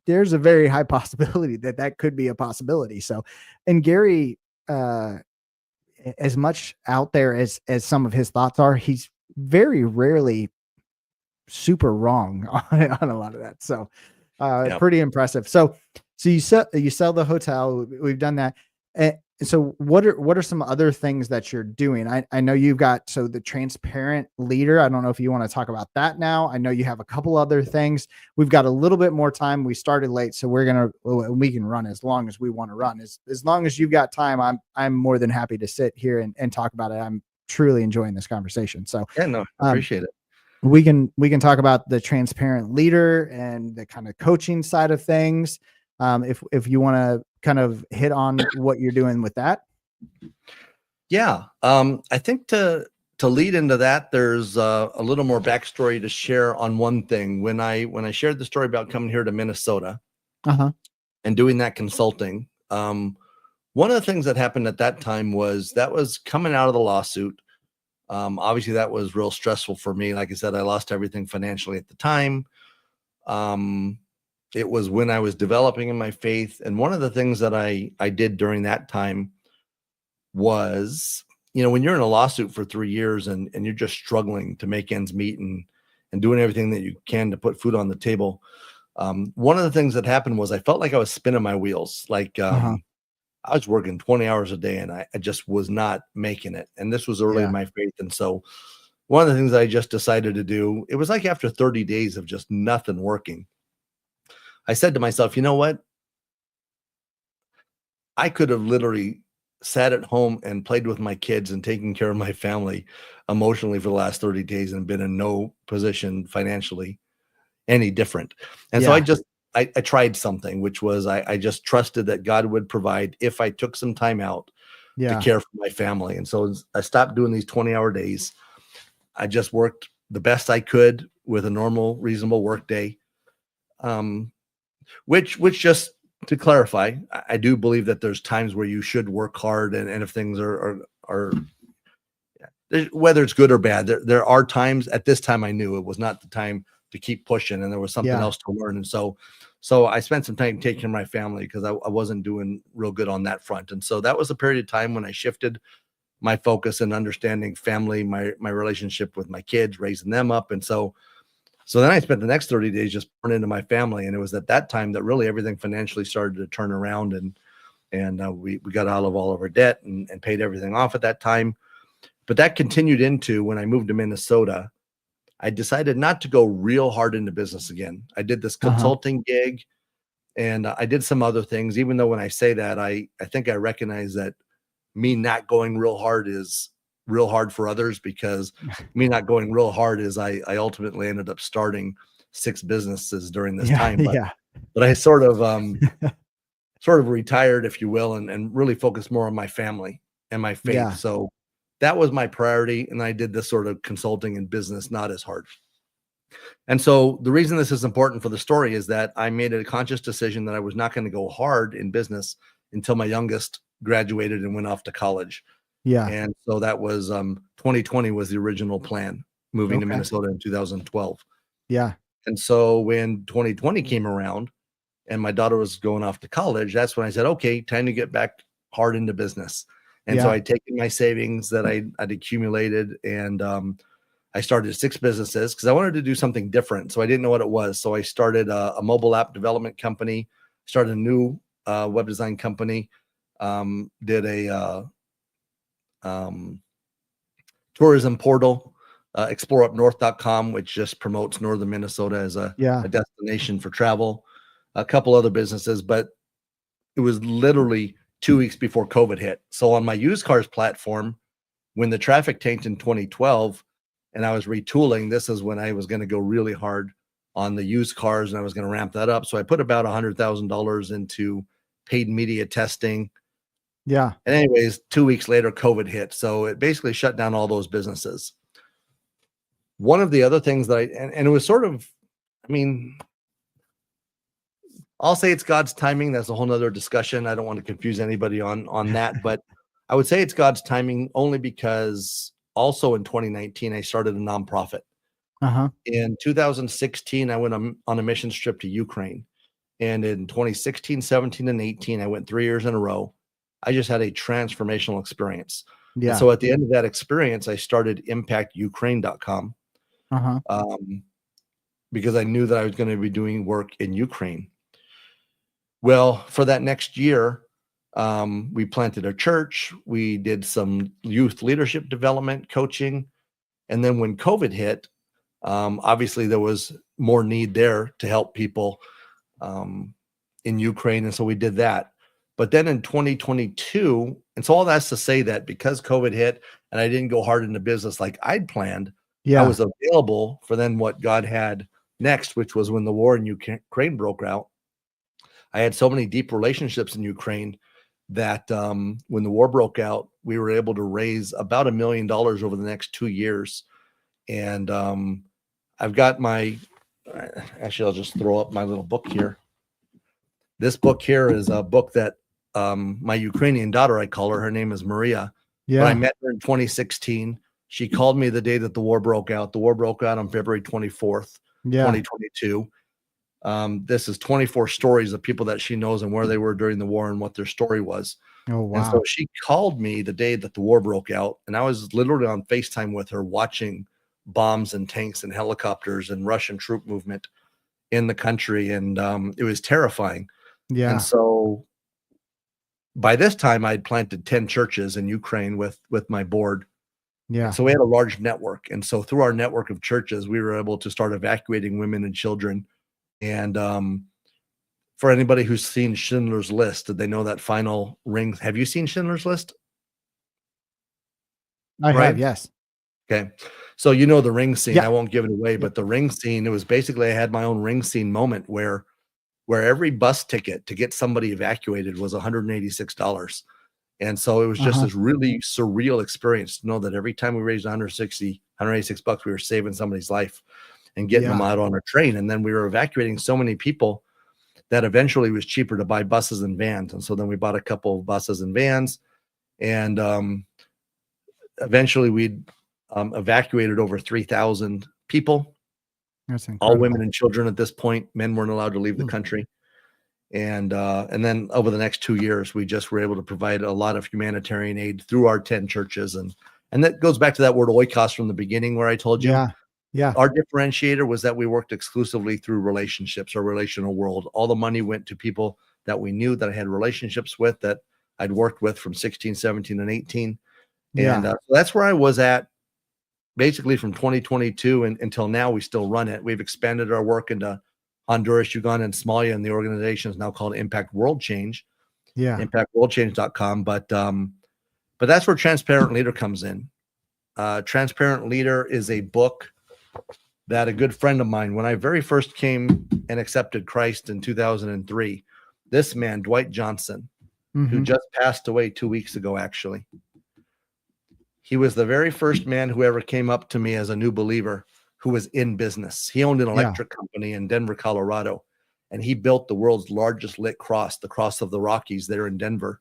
There's a very high possibility that could be a possibility. So, and Gary, as much out there as some of his thoughts are, he's very rarely super wrong on a lot of that. So pretty impressive. So you sell the hotel. We've done that. so what are some other things that you're doing? I know you've got, so the transparent leader. I don't know if you want to talk about that now. I know you have a couple other things. We've got a little bit more time. We started late, so we can run as long as we want to run. As long as you've got time, I'm more than happy to sit here and talk about it. I'm truly enjoying this conversation. So Yeah, no, appreciate it. We can talk about the transparent leader and the kind of coaching side of things. If you want to kind of hit on what you're doing with that. Yeah. I think to lead into that, there's a little more backstory to share on one thing. When I shared the story about coming here to Minnesota and doing that consulting, one of the things that happened at that time was coming out of the lawsuit. Obviously that was real stressful for me. Like I said, I lost everything financially at the time. It was when I was developing in my faith. And one of the things that I did during that time was, when you're in a lawsuit for 3 years and you're just struggling to make ends meet and doing everything that you can to put food on the table. One of the things that happened was I felt like I was spinning my wheels. Like, I was working 20 hours a day and I just was not making it. And this was early in my faith. And so one of the things I just decided to do, it was like after 30 days of just nothing working, I said to myself, you know what? I could have literally sat at home and played with my kids and taken care of my family emotionally for the last 30 days and been in no position financially any different. And so I tried something, which was I just trusted that God would provide if I took some time out to care for my family. And so I stopped doing these 20-hour days. I just worked the best I could with a normal, reasonable work day. Which just to clarify, I do believe that there's times where you should work hard, and if things are whether it's good or bad, there are times. At this time, I knew it was not the time to keep pushing, and there was something else to learn. And so I spent some time taking care of my family because I wasn't doing real good on that front. And so that was a period of time when I shifted my focus and understanding family, my relationship with my kids, raising them up. And so then I spent the next 30 days just pouring into my family. And it was at that time that really everything financially started to turn around, and we got out of all of our debt and paid everything off at that time. But that continued into when I moved to Minnesota. I decided not to go real hard into business again. I did this consulting gig and I did some other things, even though when I say that, I think I recognize that me not going real hard is real hard for others, because me not going real hard is I ultimately ended up starting 6 businesses during this time. But I sort of retired, if you will, and really focused more on my family and my faith. So that was my priority. And I did this sort of consulting and business, not as hard. And so the reason this is important for the story is that I made a conscious decision that I was not going to go hard in business until my youngest graduated and went off to college. And so that was 2020 was the original plan, moving to Minnesota in 2012. And so when 2020 came around and my daughter was going off to college, that's when I said, okay, time to get back hard into business. And so I'd taken my savings that I'd accumulated, and I started 6 businesses because I wanted to do something different. So I didn't know what it was. So I started a mobile app development company, started a new web design company, did a tourism portal, exploreupnorth.com, which just promotes northern Minnesota as a destination for travel, a couple other businesses. But it was literally 2 weeks before COVID hit. So on my used cars platform, when the traffic tanked in 2012 and I was retooling, this is when I was going to go really hard on the used cars and I was going to ramp that up. So I put about $100,000 into paid media testing. And anyways, 2 weeks later, COVID hit. So it basically shut down all those businesses. One of the other things that and it was sort of, I mean, I'll say it's God's timing. That's a whole nother discussion. I don't want to confuse anybody on that, but I would say it's God's timing only because also in 2019, I started a nonprofit. In 2016, I went on a mission trip to Ukraine. And in 2016, 17, and 18, I went 3 years in a row. I just had a transformational experience. And so at the end of that experience, I started impactukraine.com because I knew that I was going to be doing work in Ukraine. Well, for that next year, We planted a church. We did some youth leadership development coaching. And then when COVID hit, obviously there was more need there to help people in Ukraine. And so we did that. But then in 2022, and so all that's to say that because COVID hit and I didn't go hard into business like I'd planned, I was available for then what God had next, which was when the war in Ukraine broke out. I had so many deep relationships in Ukraine that when the war broke out, we were able to raise about $1 million over the next 2 years. And I've got actually, I'll just throw up my little book here. This book here is a book that my Ukrainian daughter, I call her name is Maria. But I met her in 2016. She called me the day that the war broke out. The war broke out on February 24th, 2022. This is 24 stories of people that she knows and where they were during the war and what their story was. Oh, wow. And so she called me the day that the war broke out, and I was literally on FaceTime with her watching bombs and tanks and helicopters and Russian troop movement in the country. And it was terrifying. Yeah. And so by this time I'd planted 10 churches in Ukraine with my board. Yeah. So we had a large network. And so through our network of churches, we were able to start evacuating women and children. And for anybody who's seen Schindler's List, did they know that final ring? Have you seen Schindler's List? I have, yes. Okay. So you know the ring scene. Yeah. I won't give it away, but the ring scene, it was basically I had my own ring scene moment where every bus ticket to get somebody evacuated was $186. And so it was just this really surreal experience to know that every time we raised $186, we were saving somebody's life and getting them out on a train. And then we were evacuating so many people that eventually it was cheaper to buy buses and vans. And so then we bought a couple of buses and vans, and eventually we'd evacuated over 3,000 people. That's incredible. All women and children at this point. Men weren't allowed to leave the country. And then over the next 2 years, we just were able to provide a lot of humanitarian aid through our 10 churches. And that goes back to that word oikos from the beginning where I told you. Yeah. Our differentiator was that we worked exclusively through relationships or relational world. All the money went to people that we knew, that I had relationships with, that I'd worked with from 16, 17, and 18. And so that's where I was at basically from 2022 until now. We still run it. We've expanded our work into Honduras, Uganda, and Somalia, and the organization is now called Impact World Change. ImpactWorldChange.com. But that's where Transparent Leader comes in. Transparent Leader is a book that a good friend of mine, when I very first came and accepted Christ in 2003, this man, Dwight Johnson, who just passed away 2 weeks ago, actually. He was the very first man who ever came up to me as a new believer who was in business. He owned an electric company in Denver, Colorado, and he built the world's largest lit cross, the Cross of the Rockies there in Denver.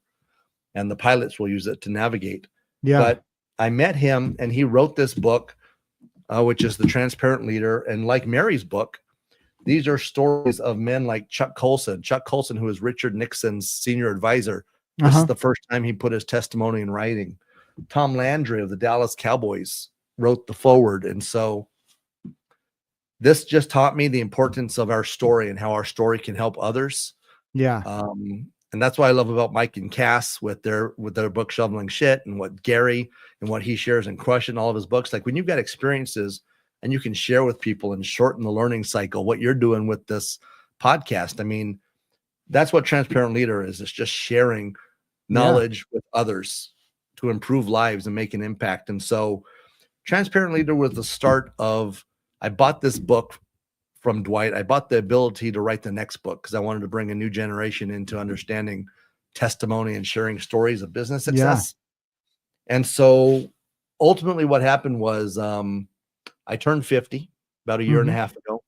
And the pilots will use it to navigate. But I met him, and he wrote this book, which is The Transparent Leader. And like Mary's book, these are stories of men like Chuck Colson. Chuck Colson, who is Richard Nixon's senior advisor. This is the first time he put his testimony in writing. Tom Landry of the Dallas Cowboys wrote the foreword. And so this just taught me the importance of our story and how our story can help others. And that's what I love about Mike and Cass with their book Shoveling Shit, and what Gary and what he shares in Crush and all of his books. Like when you've got experiences and you can share with people and shorten the learning cycle, what you're doing with this podcast. I mean, that's what Transparent Leader is. It's just sharing knowledge with others to improve lives and make an impact. And so Transparent Leader was the start of, I bought this book from Dwight. I bought the ability to write the next book because I wanted to bring a new generation into understanding testimony and sharing stories of business success. And so ultimately what happened was I turned 50 about a year and a half ago.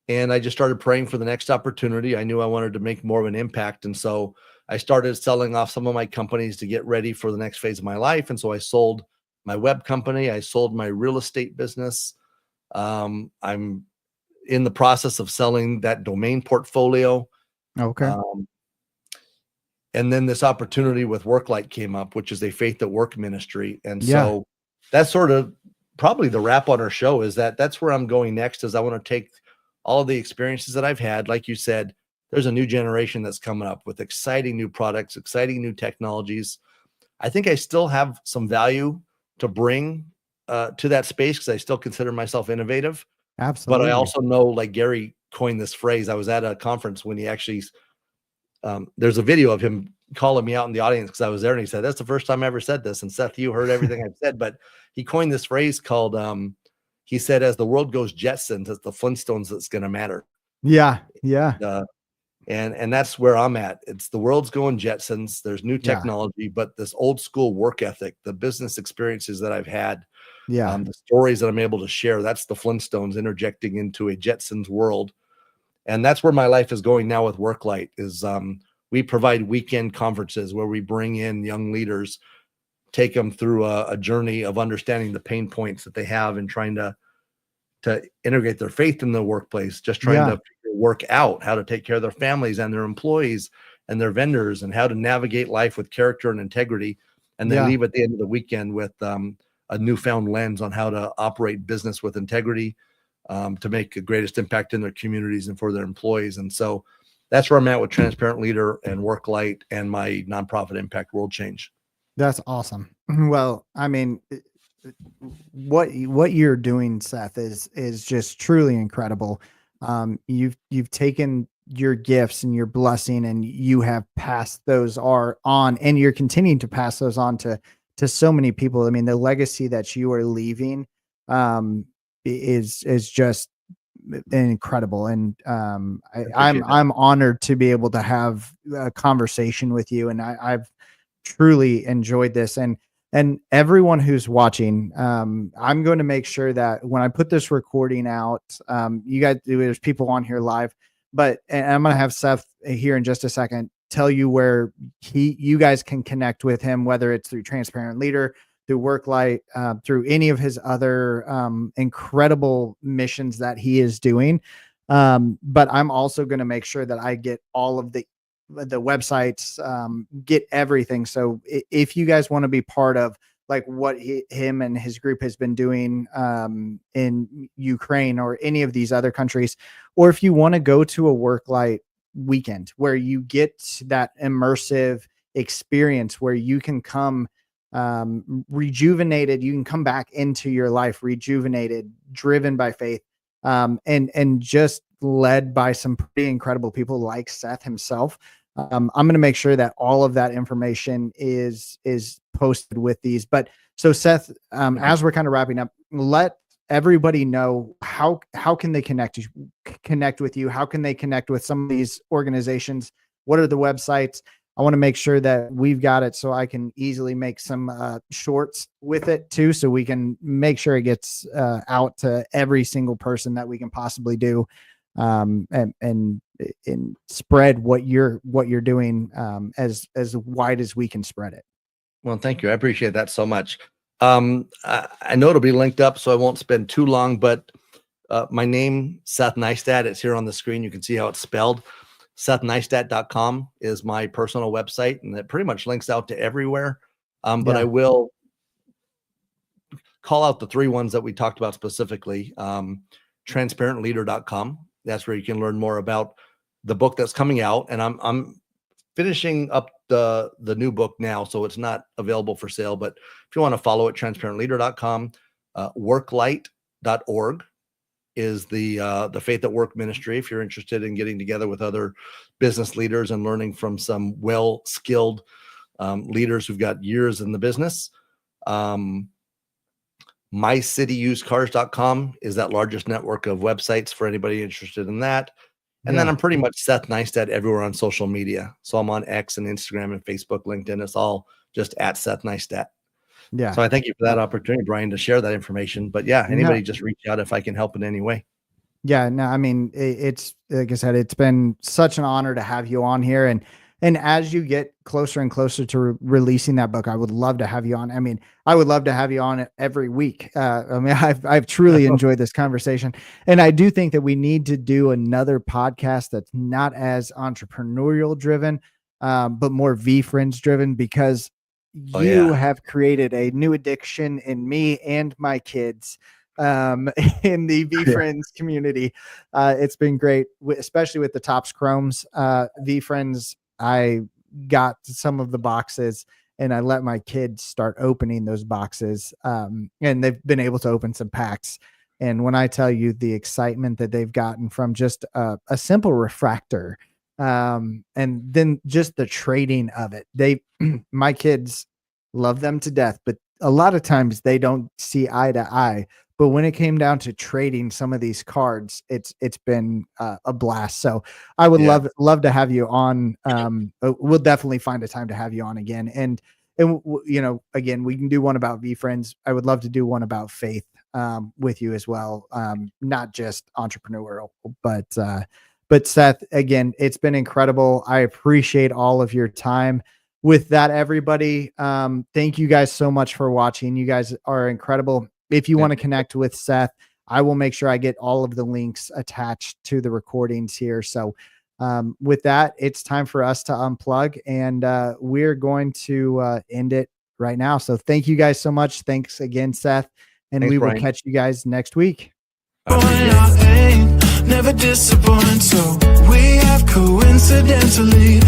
And I just started praying for the next opportunity. I knew I wanted to make more of an impact. And so I started selling off some of my companies to get ready for the next phase of my life. And so I sold my web company. I sold my real estate business. I'm in the process of selling that domain portfolio. And then this opportunity with Worklight came up, which is a faith at work ministry. And so that's sort of probably the wrap on our show, is that's where I'm going next, is I want to take all of the experiences that I've had, like you said, there's a new generation that's coming up with exciting new products, exciting new technologies. I think I still have some value to bring to that space because I still consider myself innovative. Absolutely. But I also know, like Gary coined this phrase. I was at a conference when he actually, there's a video of him calling me out in the audience because I was there, and he said, "That's the first time I ever said this." And Seth, you heard everything I've said, but he coined this phrase called, he said, "As the world goes Jetsons, it's the Flintstones that's going to matter." Yeah. Yeah. And that's where I'm at. It's the world's going Jetsons. There's new technology, but this old school work ethic, the business experiences that I've had, the stories that I'm able to share, that's the Flintstones interjecting into a Jetsons world. And that's where my life is going now with Worklight is we provide weekend conferences where we bring in young leaders, take them through a journey of understanding the pain points that they have and trying to integrate their faith in the workplace, just trying to work out how to take care of their families and their employees and their vendors and how to navigate life with character and integrity. And they leave at the end of the weekend with a newfound lens on how to operate business with integrity, to make the greatest impact in their communities and for their employees. And so that's where I'm at with Transparent Leader and Worklight and my nonprofit impact World Change. That's awesome. Well, I mean, what you're doing, Seth, is just truly incredible. You've taken your gifts and your blessing and you have passed those on, and you're continuing to pass those on to so many people. I mean, the legacy that you are leaving is just incredible. And I'm honored to be able to have a conversation with you. And I've truly enjoyed this. And everyone who's watching, I'm going to make sure that when I put this recording out, you guys, there's people on here live, and I'm going to have Seth here in just a second tell you where you guys can connect with him, whether it's through Transparent Leader, through Worklight, through any of his other incredible missions that he is doing. But I'm also going to make sure that I get all of the websites, get everything. So if you guys want to be part of like what him and his group has been doing in Ukraine or any of these other countries, or if you want to go to a Worklight weekend where you get that immersive experience where you can come rejuvenated, you can come back into your life rejuvenated, driven by faith, and just led by some pretty incredible people like Seth himself. I'm going to make sure that all of that information is posted with these. But so Seth, as we're kind of wrapping up, let everybody know how can they connect with you? How can they connect with some of these organizations? What are the websites? I want to make sure that we've got it so I can easily make some shorts with it too, so we can make sure it gets out to every single person that we can possibly do, and spread what you're doing as wide as we can spread it. Well, thank you. I appreciate that so much. I know it'll be linked up, so I won't spend too long, but my name, Seth Neistadt, it's here on the screen. You can see how it's spelled. SethNeistadt.com is my personal website, and it pretty much links out to everywhere. But I will call out the three ones that we talked about specifically. TransparentLeader.com. That's where you can learn more about the book that's coming out. And I'm finishing up the new book now, so it's not available for sale. But if you want to follow it, TransparentLeader.com. Worklight.org is the Faith at Work ministry. If you're interested in getting together with other business leaders and learning from some well-skilled leaders who've got years in the business. MyCityUsedCars.com is that largest network of websites for anybody interested in that. And then I'm pretty much Seth Neistadt everywhere on social media. So I'm on X and Instagram and Facebook, LinkedIn. It's all just at Seth Neistadt. Yeah. So I thank you for that opportunity, Brian, to share that information. But yeah, anybody just reach out if I can help in any way. Yeah, no, I mean, it's like I said, it's been such an honor to have you on here. And as you get closer and closer to releasing that book, I would love to have you on. I mean, I would love to have you on every week. I mean, I've truly enjoyed this conversation. And I do think that we need to do another podcast that's not as entrepreneurial driven, but more V-Friends driven, because you have created a new addiction in me and my kids in the VFriends community. It's been great, especially with the Topps Chromes VFriends. I got some of the boxes and I let my kids start opening those boxes. And they've been able to open some packs. And when I tell you the excitement that they've gotten from just a simple refractor, and then just the trading of it, my kids love them to death, but a lot of times they don't see eye to eye. But when it came down to trading some of these cards, it's been a blast. So I would love to have you on. We'll definitely find a time to have you on again. And you know, again, we can do one about VFriends. I would love to do one about faith with you as well. Not just entrepreneurial, but Seth, again, it's been incredible. I appreciate all of your time. With that, everybody, thank you guys so much for watching. You guys are incredible. If you want to connect with Seth, I will make sure I get all of the links attached to the recordings here. So with that, it's time for us to unplug, and we're going to end it right now. So thank you guys so much. Thanks again, Seth. And we will catch you guys next week. Never disappoint, so we have coincidentally